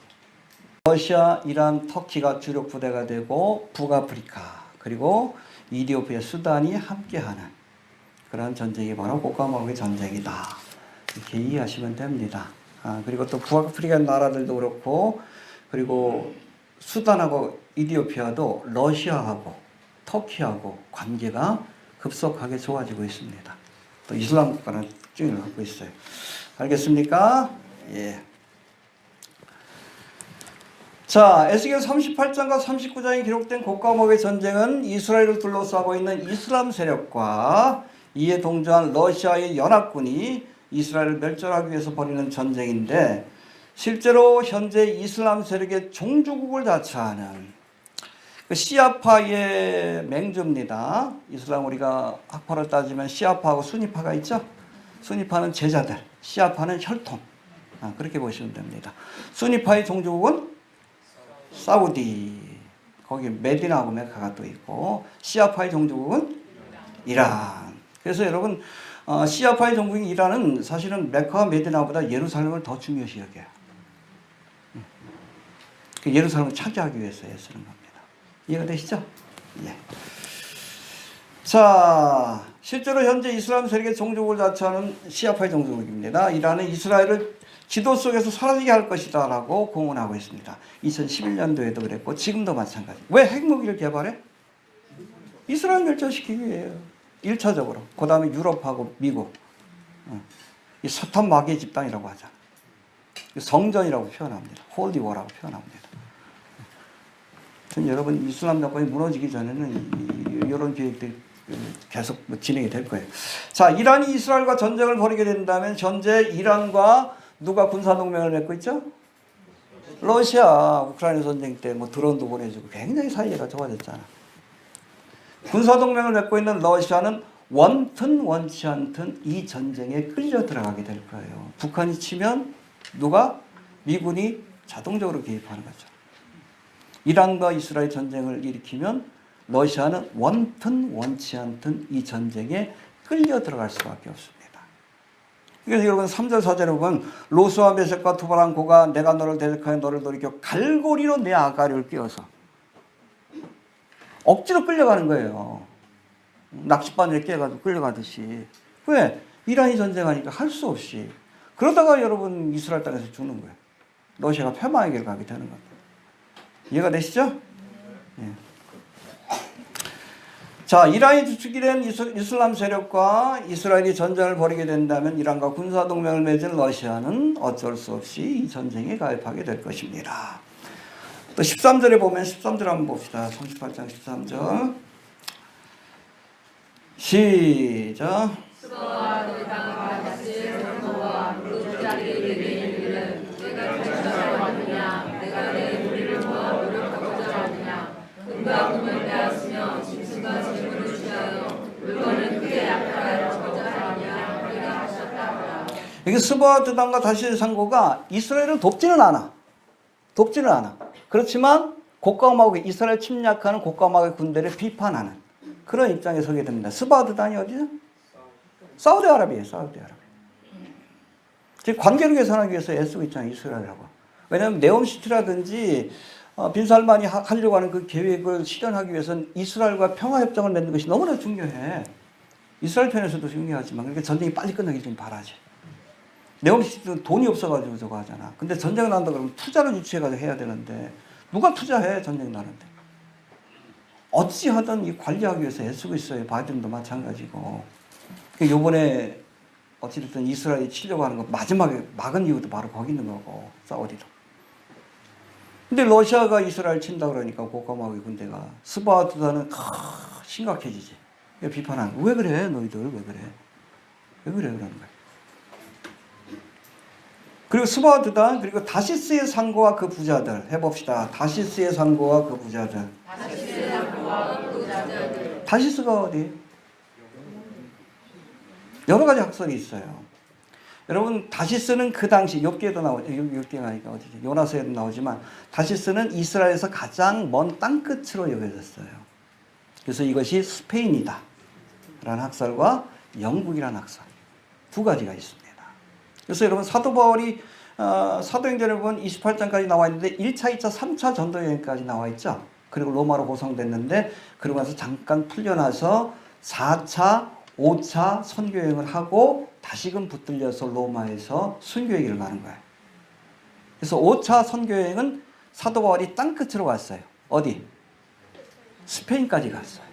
Speaker 1: 러시아, 이란, 터키가 주력 부대가 되고 북아프리카 그리고 이디오피아, 수단이 함께하는 그런 전쟁이 바로 고카마우의 전쟁이다. 이렇게 이해하시면 됩니다. 그리고 또 북아프리카 나라들도 그렇고 그리고 수단하고 이디오피아도 러시아하고 터키하고 관계가 급속하게 좋아지고 있습니다. 또 이슬람 국가는 특징을 갖고 있어요. 알겠습니까? 예. 자, 에스겔 38장과 39장에 기록된 고카마우의 전쟁은 이스라엘을 둘러싸고 있는 이슬람 세력과 이에 동조한 러시아의 연합군이 이스라엘을 멸절하기 위해서 벌이는 전쟁인데 실제로 현재 이슬람 세력의 종주국을 자처하는 그 시아파의 맹주입니다. 이슬람 우리가 학파를 따지면 시아파하고 수니파가 있죠. 수니파는 제자들, 시아파는 혈통. 그렇게 보시면 됩니다. 수니파의 종주국은 사우디, 거기 메디나하고 메카가 또 있고 시아파의 종주국은 이란. 그래서 여러분 시아파의 종국인 이란은 사실은 메카와 메디나보다 예루살렘을 더 중요시 여겨요. 그 예루살렘을 차지하기 위해서 애쓰는 겁니다. 이해가 되시죠? 예. 자, 실제로 현재 이슬람 세력의 종족을 자처하는 시아파의 종족입니다. 이란은 이스라엘을 지도 속에서 사라지게 할 것이다 라고 공언하고 있습니다. 2011년도에도 그랬고 지금도 마찬가지. 왜 핵무기를 개발해? 이스라엘 멸절시키기 위해요. 1차적으로. 그 다음에 유럽하고 미국. 이 사탄 마귀의 집단이라고 하잖아. 성전이라고 표현합니다. 홀리워라고 표현합니다. 여러분 이슬람 정권이 무너지기 전에는 이런 계획들이 계속 진행이 될 거예요. 자, 이란이 이스라엘과 전쟁을 벌이게 된다면 현재 이란과 누가 군사동맹을 맺고 있죠? 러시아. 우크라이나 전쟁 때 뭐 드론도 보내주고 굉장히 사이가 좋아졌잖아. 군사동맹을 맺고 있는 러시아는 원튼 원치 않든 이 전쟁에 끌려 들어가게 될 거예요. 북한이 치면 누가? 미군이 자동적으로 개입하는 거죠. 이란과 이스라엘 전쟁을 일으키면 러시아는 원튼 원치 않든 이 전쟁에 끌려 들어갈 수밖에 없습니다. 그래서 여러분 3절 4절에 보면 로스와 메섹과 투발한 고가 내가 너를 대적하여 너를 돌이켜 갈고리로 내 아가리를 끼워서 억지로 끌려가는 거예요. 낚싯바늘에 끼어가지고 끌려가듯이. 왜? 이란이 전쟁하니까 할 수 없이. 그러다가 여러분 이스라엘 땅에서 죽는 거예요. 러시아가 패망의 길을 가게 되는 겁니다. 이해가 되시죠? 예. 자, 이란이 주축이 된 이슬람 세력과 이스라엘이 전쟁을 벌이게 된다면 이란과 군사동맹을 맺은 러시아는 어쩔 수 없이 이 전쟁에 가입하게 될 것입니다. 또 13절에 보면 13절 한번 봅시다. 38장 13절. 시작.
Speaker 2: 수고와 너희 땅과 다시의 성도와 그 자리에 이르기를 내가 찾아서 왔느냐 내가 내 우리를 모아 노력하고자 하느냐 금과 금을 빼앗으며 짐승과 재물을 취하여 물건을 크게 약탈하고자 하느냐 내가 하셨다 하라.
Speaker 1: 여기 스바와 드단과 다시의 상고가 이스라엘을 돕지는 않아. 그렇지만 고카마우의 이스라엘 침략하는 고카마우의 군대를 비판하는 그런 입장에 서게 됩니다. 스바와 드단이 어디죠? 사우디아라비아예요. 즉 관계를 개선하기 위해서 애쓰고 있잖아요. 이스라엘하고. 왜냐하면 네옴시티라든지 빈살만이 하려고 하는 그 계획을 실현하기 위해서는 이스라엘과 평화협정을 맺는 것이 너무나 중요해. 이스라엘 편에서도 중요하지만 그러니까 전쟁이 빨리 끝나길 좀 바라지. 네옴시티는 돈이 없어가지고 저거 하잖아. 근데 전쟁을 한다 그러면 투자를 유치해가지고 해야 되는데 누가 투자해 전쟁 나는데. 어찌하든 이 관리하기 위해서 애쓰고 있어요. 바이든도 마찬가지고. 요번에 어찌됐든 이스라엘이 치려고 하는 거 마지막에 막은 이유도 바로 거기 있는 거고 사우디도. 근데 러시아가 이스라엘 친다 그러니까 고카마우의 군대가 스바드다는 심각해지지. 비판하는 거. 왜 그래 너희들 왜 그래 그러는 거야. 그리고 스바드단 그리고 다시스의 상고와 그 부자들 해봅시다. 다시스의 상고와 그 부자들. 다시스가 어디? 여러 가지 학설이 있어요. 여러분 다시스는 그 당시 욥기에도 나오죠. 욥기가 아니까 어디지? 요나서에도 나오지만 다시스는 이스라엘에서 가장 먼 땅끝으로 여겨졌어요. 그래서 이것이 스페인이다 라는 학설과 영국이라는 학설 두 가지가 있습니다. 그래서 여러분 사도 바울이 사도행전에 보면 28장까지 나와 있는데 1차, 2차, 3차 전도 여행까지 나와 있죠. 그리고 로마로 고성됐는데 그러고 나서 잠깐 풀려나서 4차, 5차 선교 여행을 하고 다시금 붙들려서 로마에서 순교 여행을 가는 거예요. 그래서 5차 선교 여행은 사도 바울이 땅끝으로 왔어요. 어디? 스페인까지 갔어요.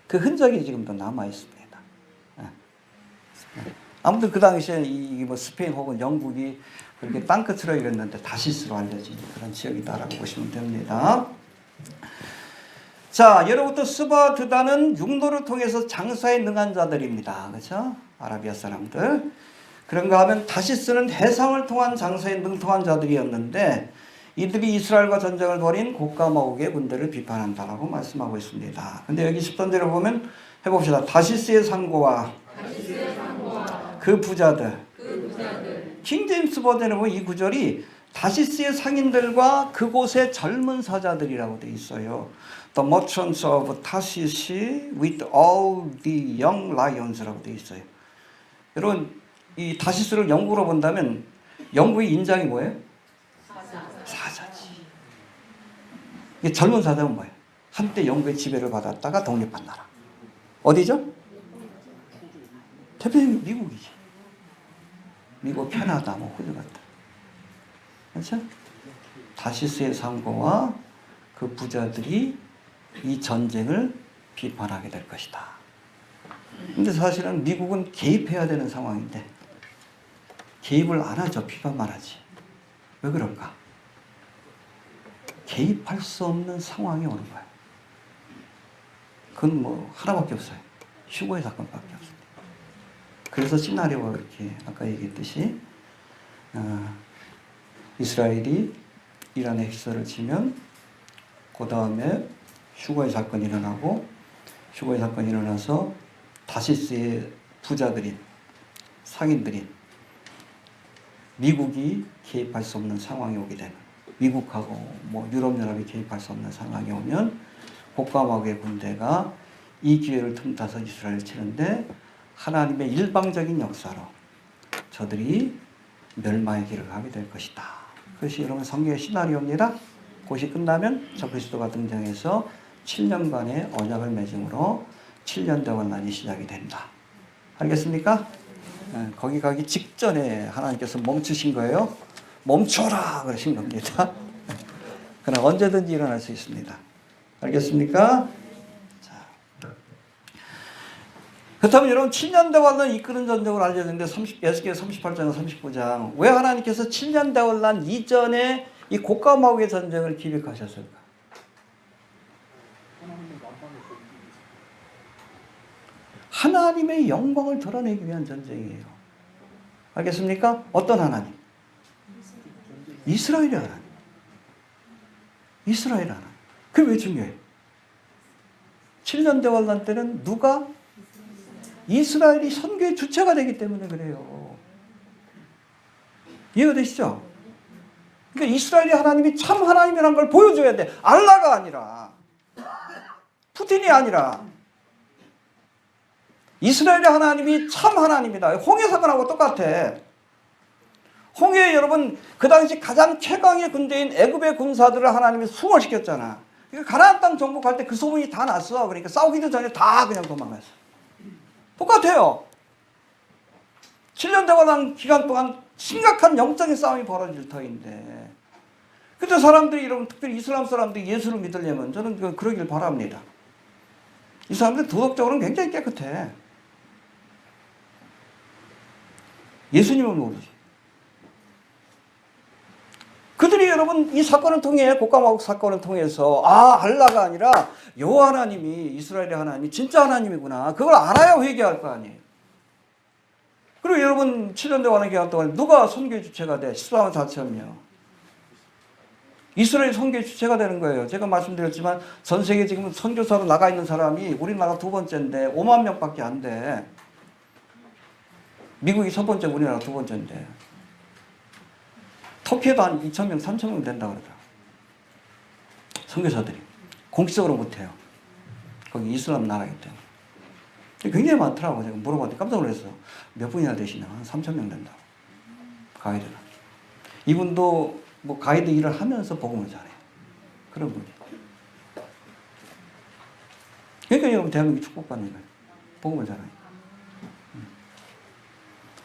Speaker 1: 그 흔적이 지금도 남아 있습니다. 아무튼 그 당시에 이 뭐 스페인 혹은 영국이 그렇게 땅끝으로 이랬는데 다시스로 알려진 그런 지역이다라고 보시면 됩니다. 자, 예로부터 스바 드다는 육로를 통해서 장사에 능한 자들입니다. 그렇죠? 아라비아 사람들. 그런가 하면 다시스는 해상을 통한 장사에 능통한 자들이었는데 이들이 이스라엘과 전쟁을 벌인 고가 마옥의 군대를 비판한다라고 말씀하고 있습니다. 근데 여기 10번대로 보면 해봅시다. 다시스의 상고와 그 부자들. 킹제임스 버전에 보면 이 구절이 다시스의 상인들과 그곳의 젊은 사자들이라고 되어 있어요. The merchants of Tarshish with all the young lions라고 되어 있어요. 여러분 이 다시스를 영국으로 본다면 영국의 인장이 뭐예요? 사자지. 이 젊은 사자는 뭐예요? 한때 영국의 지배를 받았다가 독립한 나라. 어디죠? 대표적인 미국이지. 미국 캐나다 뭐 호주 같은. 그렇죠? 다시스의 상고와 그 부자들이 이 전쟁을 비판하게 될 것이다. 근데 사실은 미국은 개입해야 되는 상황인데 개입을 안 하죠. 비판만 하지. 왜 그럴까? 개입할 수 없는 상황이 오는 거예요. 그건 뭐 하나밖에 없어요. 휴거의 사건밖에 없습니다. 그래서 시나리오가 그렇게 아까 얘기했듯이 이스라엘이 이란에 핵설을 치면 그 다음에 휴거의 사건이 일어나고 휴거의 사건이 일어나서 다시스의 부자들인 상인들인 미국이 개입할 수 없는 상황이 오게 되는 미국하고 뭐 유럽연합이 개입할 수 없는 상황이 오면 고가마국의 군대가 이 기회를 틈타서 이스라엘을 치는데 하나님의 일방적인 역사로 저들이 멸망의 길을 가게 될 것이다. 그것이 여러분 성경의 시나리오입니다. 그것이 끝나면 적그리스도가 등장해서 7년간의 언약을 맺음으로 7년 대환란이 시작이 된다. 알겠습니까? 거기 가기 직전에 하나님께서 멈추신 거예요. 멈춰라 그러신 겁니다. 그러나 언제든지 일어날 수 있습니다. 알겠습니까? 그렇다면 여러분 7년 대환란 이끄는 전쟁을 알려졌는데 에스겔 38장 39장 왜 하나님께서 7년 대환란 이전에 이 고가마국의 전쟁을 기획하셨을까? 하나님의 영광을 드러내기 위한 전쟁이에요. 알겠습니까? 어떤 하나님? 이스라엘의 하나님. 이스라엘의 하나님. 그게 왜 중요해요? 7년 대환란 때는 누가? 이스라엘이 선교의 주체가 되기 때문에 그래요. 이해가 되시죠? 그러니까 이스라엘이 하나님이 참 하나님이라는 걸 보여줘야 돼. 알라가 아니라 푸틴이 아니라 이스라엘의 하나님이 참 하나님이다. 홍해 사건하고 똑같아. 홍해에 여러분 그 당시 가장 최강의 군대인 애굽의 군사들을 하나님이 수월시켰잖아. 그러니까 가나안 땅 정복할 때 그 소문이 다 났어. 그러니까 싸우기도 전에 다 그냥 도망갔어. 똑같아요. 7년 대환란 기간 동안 심각한 영적인 싸움이 벌어질 터인데 그때 사람들이 여러분 특별히 이슬람 사람들이 예수를 믿으려면 저는 그러길 바랍니다. 이 사람들 도덕적으로는 굉장히 깨끗해. 예수님은 모르지. 그들이 여러분 이 사건을 통해 고가마국 사건을 통해서 알라가 아니라 여호와 하나님이 이스라엘의 하나님이 진짜 하나님이구나. 그걸 알아야 회개할 거 아니에요. 그리고 여러분 7년 대환란 기간 동안 누가 선교의 주체가 돼? 14만 4천 명. 이스라엘이 선교의 주체가 되는 거예요. 제가 말씀드렸지만 전 세계 지금 선교사로 나가 있는 사람이 우리나라 두 번째인데 5만 명밖에 안 돼. 미국이 첫 번째, 우리나라 두 번째인데 터키에도 한 2,000명, 3,000명 된다 그러더라고요. 선교사들이. 공식적으로 못해요. 거기 이슬람 나라이기 때문에. 굉장히 많더라고요. 제가 물어봤더니 깜짝 놀랐어요. 몇 분이나 되시냐? 한 3,000명 된다고. 가이드가. 이분도 뭐 가이드 일을 하면서 복음을 잘해요. 그런 분이. 그러니까 여러분 대한민국이 축복받는 거예요. 복음을 잘하니까.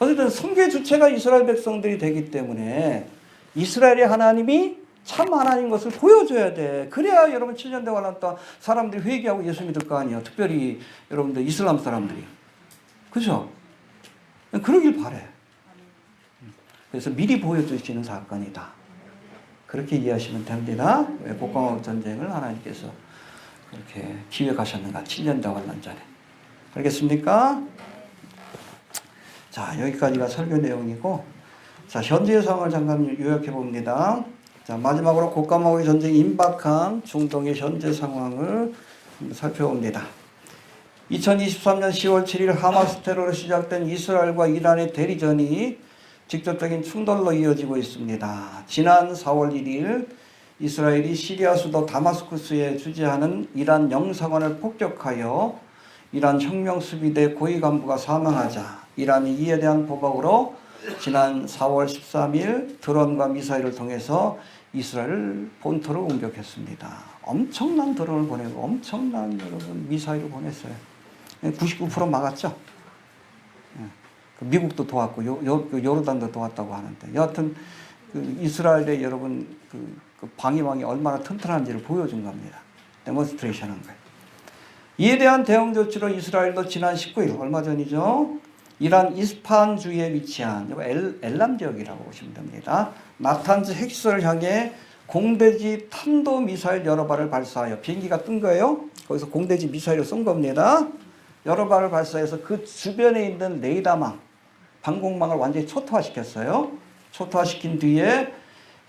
Speaker 1: 어쨌든 선교의 주체가 이스라엘 백성들이 되기 때문에 이스라엘의 하나님이 참 하나님 것을 보여줘야 돼. 그래야 여러분 7년 대화 났다 사람들이 회개하고 예수 믿을 거 아니에요. 특별히 여러분들 이슬람 사람들이. 그죠? 그러길 바래. 그래서 미리 보여주시는 사건이다. 그렇게 이해하시면 됩니다. 왜 복강국 전쟁을 하나님께서 그렇게 기획하셨는가. 7년 대화 난 자리. 알겠습니까? 자, 여기까지가 설교 내용이고, 자, 현재의 상황을 잠깐 요약해 봅니다. 자, 마지막으로 곡가마오의 전쟁이 임박한 중동의 현재 상황을 살펴봅니다. 2023년 10월 7일 하마스 테러로 시작된 이스라엘과 이란의 대리전이 직접적인 충돌로 이어지고 있습니다. 지난 4월 1일 이스라엘이 시리아 수도 다마스쿠스에 주재하는 이란 영사관을 폭격하여 이란 혁명수비대 고위 간부가 사망하자 이란이 이에 대한 보복으로 지난 4월 13일 드론과 미사일을 통해서 이스라엘 본토를 공격했습니다. 엄청난 드론을 보내고 엄청난 여러분 미사일을 보냈어요. 99% 막았죠. 미국도 도왔고 요르단도 도왔다고 하는데 여하튼 이스라엘의 여러분 그 방위망이 얼마나 튼튼한지를 보여준 겁니다. 데몬스트레이션 한 거예요. 이에 대한 대응 조치로 이스라엘도 지난 19일 얼마 전이죠. 이란 이스파한주에 위치한 엘람 지역이라고 보시면 됩니다. 나탄즈 핵시설을 향해 공대지 탄도미사일 여러 발을 발사하여 비행기가 뜬 거예요. 거기서 공대지 미사일을 쏜 겁니다. 여러 발을 발사해서 그 주변에 있는 레이더망, 방공망을 완전히 초토화시켰어요. 초토화시킨 뒤에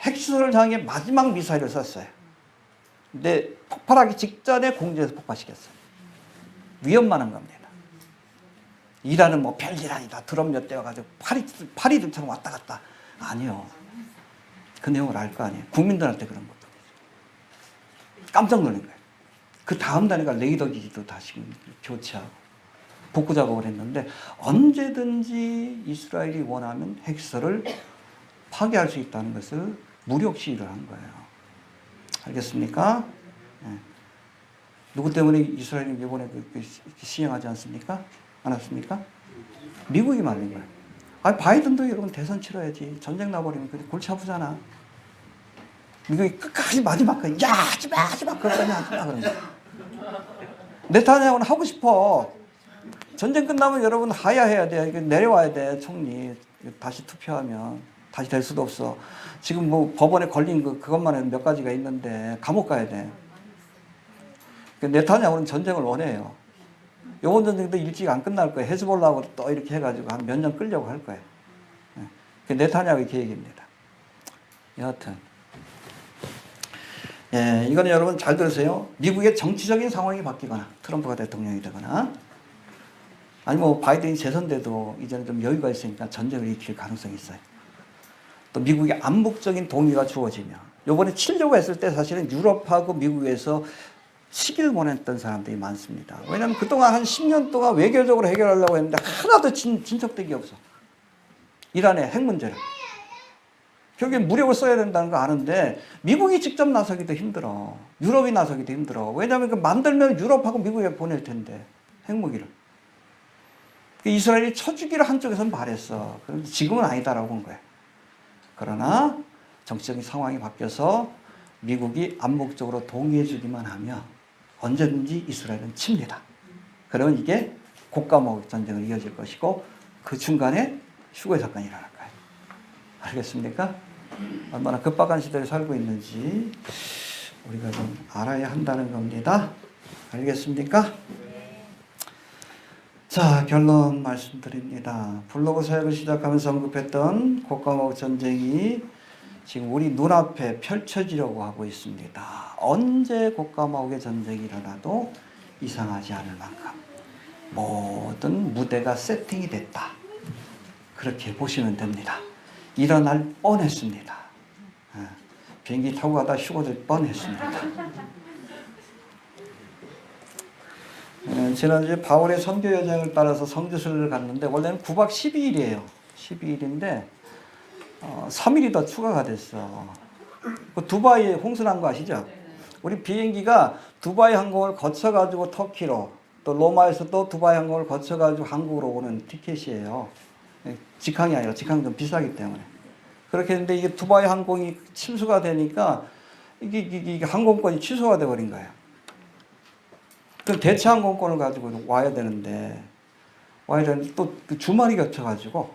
Speaker 1: 핵시설을 향해 마지막 미사일을 쐈어요. 근데 폭발하기 직전에 공중에서 폭발시켰어요. 위험만한 겁니다. 이란은 뭐 별일 아니다. 드럼 몇 대 와가지고 파리들처럼 왔다 갔다. 아니요. 그 내용을 알 거 아니에요. 국민들한테 그런 것도. 깜짝 놀란 거예요. 그 다음 날에가 레이더 기지도 다시 교체하고 복구 작업을 했는데 언제든지 이스라엘이 원하면 핵시설을 파괴할 수 있다는 것을 무력 시위를 한 거예요. 알겠습니까? 네. 누구 때문에 이스라엘이 이번에 시행하지 않습니까? 않았습니까? 미국이 말린 거예요. 아니, 바이든도 여러분 대선 치러야지. 전쟁 나버리면 그래 골치 아프잖아. 미국이 끝까지 마지막까지 야 하지마 그러더니 하지마 그런 거야. 네타냐후는 하고 싶어. 전쟁 끝나면 여러분 하야해야 돼. 내려와야 돼. 총리 다시 투표하면 다시 될 수도 없어. 지금 뭐 법원에 걸린 그것만 해도 몇 가지가 있는데 감옥 가야 돼. 네타냐후는 전쟁을 원해요. 이번 전쟁도 일찍 안 끝날 거예요. 헤즈볼라하고 또 이렇게 해가지고 한 몇 년 끌려고 할 거예요. 네타냐후의 계획입니다. 여하튼 예, 이거는 여러분 잘 들으세요. 미국의 정치적인 상황이 바뀌거나 트럼프가 대통령이 되거나 아니 뭐 바이든이 재선돼도 이제는 좀 여유가 있으니까 전쟁을 일으킬 가능성이 있어요. 또 미국의 암묵적인 동의가 주어지면 이번에 치려고 했을 때 사실은 유럽하고 미국에서 시기를 보냈던 사람들이 많습니다. 왜냐하면 그동안 한 10년 동안 외교적으로 해결하려고 했는데 하나도 진척된 게 없어. 이란의 핵 문제를. 결국엔 무력을 써야 된다는 거 아는데 미국이 직접 나서기도 힘들어. 유럽이 나서기도 힘들어. 왜냐하면 그 만들면 유럽하고 미국에 보낼 텐데 핵무기를. 이스라엘이 쳐주기를 한쪽에서는 바랬어. 그런데 지금은 아니다라고 본 거야. 그러나 정치적인 상황이 바뀌어서 미국이 암묵적으로 동의해주기만 하면 언제든지 이스라엘은 칩니다. 그러면 이게 곡가목 전쟁을 이어질 것이고 그 중간에 휴거의 사건이 일어날 거예요. 알겠습니까? 얼마나 급박한 시대를 살고 있는지 우리가 좀 알아야 한다는 겁니다. 알겠습니까? 자, 결론 말씀드립니다. 블로그 사역을 시작하면서 언급했던 곡가목 전쟁이 지금 우리 눈앞에 펼쳐지려고 하고 있습니다. 언제 곡가목의 전쟁이 일어나도 이상하지 않을 만큼 모든 무대가 세팅이 됐다. 그렇게 보시면 됩니다. 일어날 뻔했습니다. 비행기 타고 가다 휴거될 뻔했습니다. 지난주에 바울의 선교 여정을 따라서 성지순례를 갔는데 원래는 9박 12일이에요. 12일인데 3일이 더 추가가 됐어. 그 두바이에 홍수난 거 아시죠? 우리 비행기가 두바이 항공을 거쳐가지고 터키로, 또 로마에서 또 두바이 항공을 거쳐가지고 한국으로 오는 티켓이에요. 직항이 아니라 직항이 좀 비싸기 때문에. 그렇게 했는데 이게 두바이 항공이 침수가 되니까 이게 항공권이 취소가 돼버린 거예요. 그럼 대체 항공권을 가지고 와야 되는데 또 그 주말이 겹쳐가지고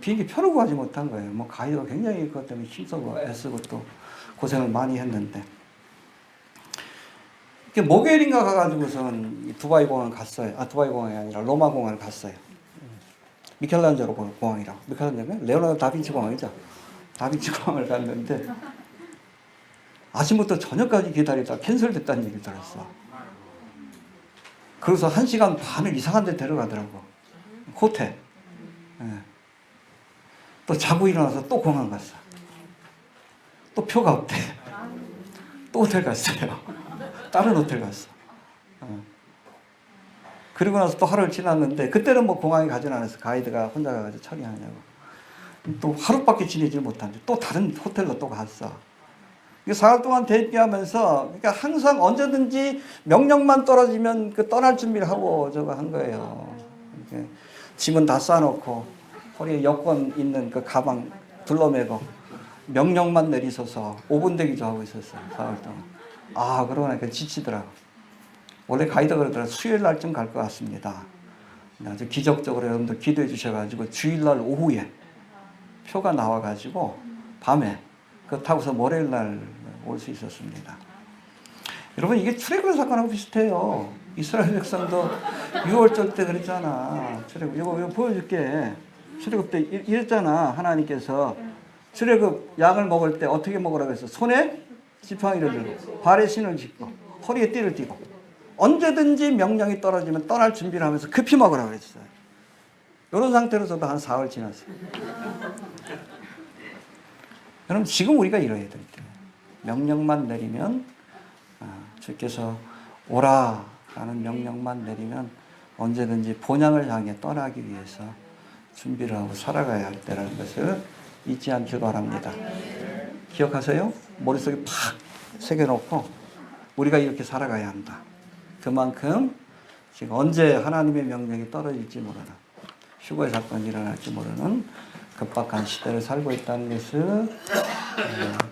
Speaker 1: 비행기 표를 구하지 못한 거예요. 뭐 가이드가 굉장히 그것 때문에 힘쓰고 애쓰고 또 고생을 많이 했는데 목요일인가 가가지고선 두바이 공항 갔어요. 두바이 공항이 아니라 로마 공항을 갔어요. 미켈란젤로 공항이라고. 미켈란젤은 레오나르도 다빈치 공항이죠. 다빈치 공항을 갔는데 아침부터 저녁까지 기다리다 캔슬됐다는 얘기를 들었어. 그래서 1시간 반을 이상한 데 데려가더라고. 호텔. 또 자고 일어나서 또 공항 갔어. 또 표가 없대. 또 호텔 갔어요. 다른 호텔 갔어. 그리고 나서 또 하루를 지났는데 그때는 뭐 공항에 가진 않았어. 가이드가 혼자 가가지고 처리하냐고. 또 하루밖에 지내지 못한데 또 다른 호텔로 또 갔어. 4일 동안 대기하면서 그러니까 항상 언제든지 명령만 떨어지면 그 떠날 준비를 하고 저거 한 거예요. 짐은 다 싸놓고 허리에 여권 있는 그 가방 둘러매고 명령만 내리셔서 5분 대기도 하고 있었어요. 4일 동안. 그러고 나니까 지치더라고. 원래 가이드가 그러더라고. 수요일 날쯤 갈 것 같습니다. 아주 기적적으로 여러분들 기도해 주셔가지고 주일날 오후에 표가 나와가지고 밤에 그거 타고서 월요일 날 올 수 있었습니다. 여러분 이게 출애굽 사건하고 비슷해요. 이스라엘 백성도 6월절 때 그랬잖아. 출애굽 이거 보여줄게. 출애굽 때 이랬잖아. 하나님께서 출애굽 양을 먹을 때 어떻게 먹으라고 했어? 손에 지팡이를 들고 발에 신을 짚고 허리에 띠를 띠고 언제든지 명령이 떨어지면 떠날 준비를 하면서 급히 먹으라고 했어요. 이런 상태로서도 한 4월 지났어요. 여러분 지금 우리가 이뤄야 될 때 명령만 내리면 주께서 오라라는 명령만 내리면 언제든지 본향을 향해 떠나기 위해서 준비를 하고 살아가야 할 때라는 것을 잊지 않길 바랍니다. 기억하세요? 머릿속에 팍 새겨놓고 우리가 이렇게 살아가야 한다. 그만큼 지금 언제 하나님의 명령이 떨어질지 모르는 휴거의 사건이 일어날지 모르는 급박한 시대를 살고 있다는 것을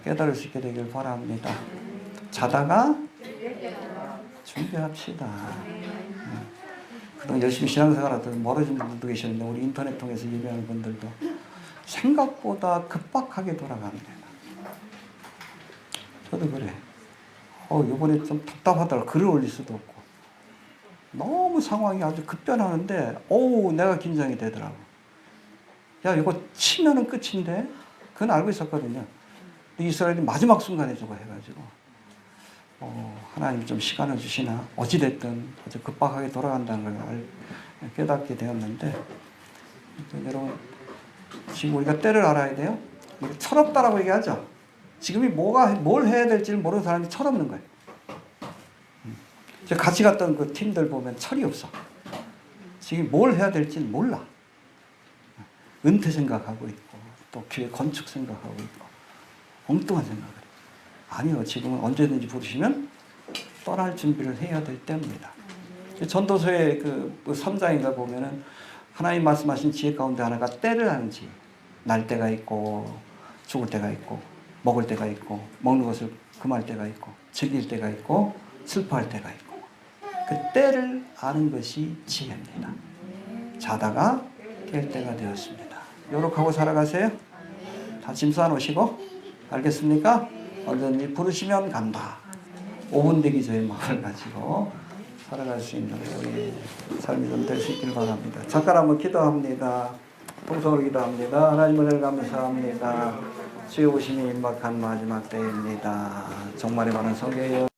Speaker 1: 깨달을 수 있게 되길 바랍니다. 자다가 준비합시다. 그동안 열심히 신앙생활하던 멀어진 분들도 계시는데 우리 인터넷 통해서 예배하는 분들도 생각보다 급박하게 돌아갑니다. 저도 그래. 이번에 좀 답답하더라. 글을 올릴 수도 없고. 너무 상황이 아주 급변하는데 내가 긴장이 되더라고. 야 이거 치면은 끝인데 그건 알고 있었거든요. 이스라엘이 마지막 순간에 저거 해가지고 하나님 좀 시간을 주시나 어찌됐든 아주 급박하게 돌아간다는 걸 깨닫게 되었는데 여러분 지금 우리가 때를 알아야 돼요. 철없다라고 얘기하죠. 지금이 뭘 해야 될지를 모르는 사람이 철없는 거예요. 제가 같이 갔던 그 팀들 보면 철이 없어. 지금 뭘 해야 될지는 몰라. 은퇴 생각하고 있고 또 교회 건축 생각하고 있고 엉뚱한 생각을 해요. 아니요. 지금은 언제든지 부르시면 떠날 준비를 해야 될 때입니다. 전도서의 그 3장인가 보면은 하나님 말씀하신 지혜 가운데 하나가 때를 하는 지혜. 날 때가 있고 죽을 때가 있고 먹을 때가 있고 먹는 것을 금할 때가 있고 즐길 때가 있고 슬퍼할 때가 있고 그 때를 아는 것이 지혜입니다. 자다가 깰 때가 되었습니다. 요렇게 살아가세요. 다 짐 싸놓으시고 알겠습니까? 언제든지 부르시면 간다. 5분 대기 저의 마음을 가지고 살아갈 수 있는 우리 삶이 좀 될 수 있길 바랍니다. 잠깐 한번 기도합니다. 통성으로 기도합니다. 하나님 은혜를 감사합니다. 주의 오심이 임박한 마지막 때입니다. 정말에 많은 성경의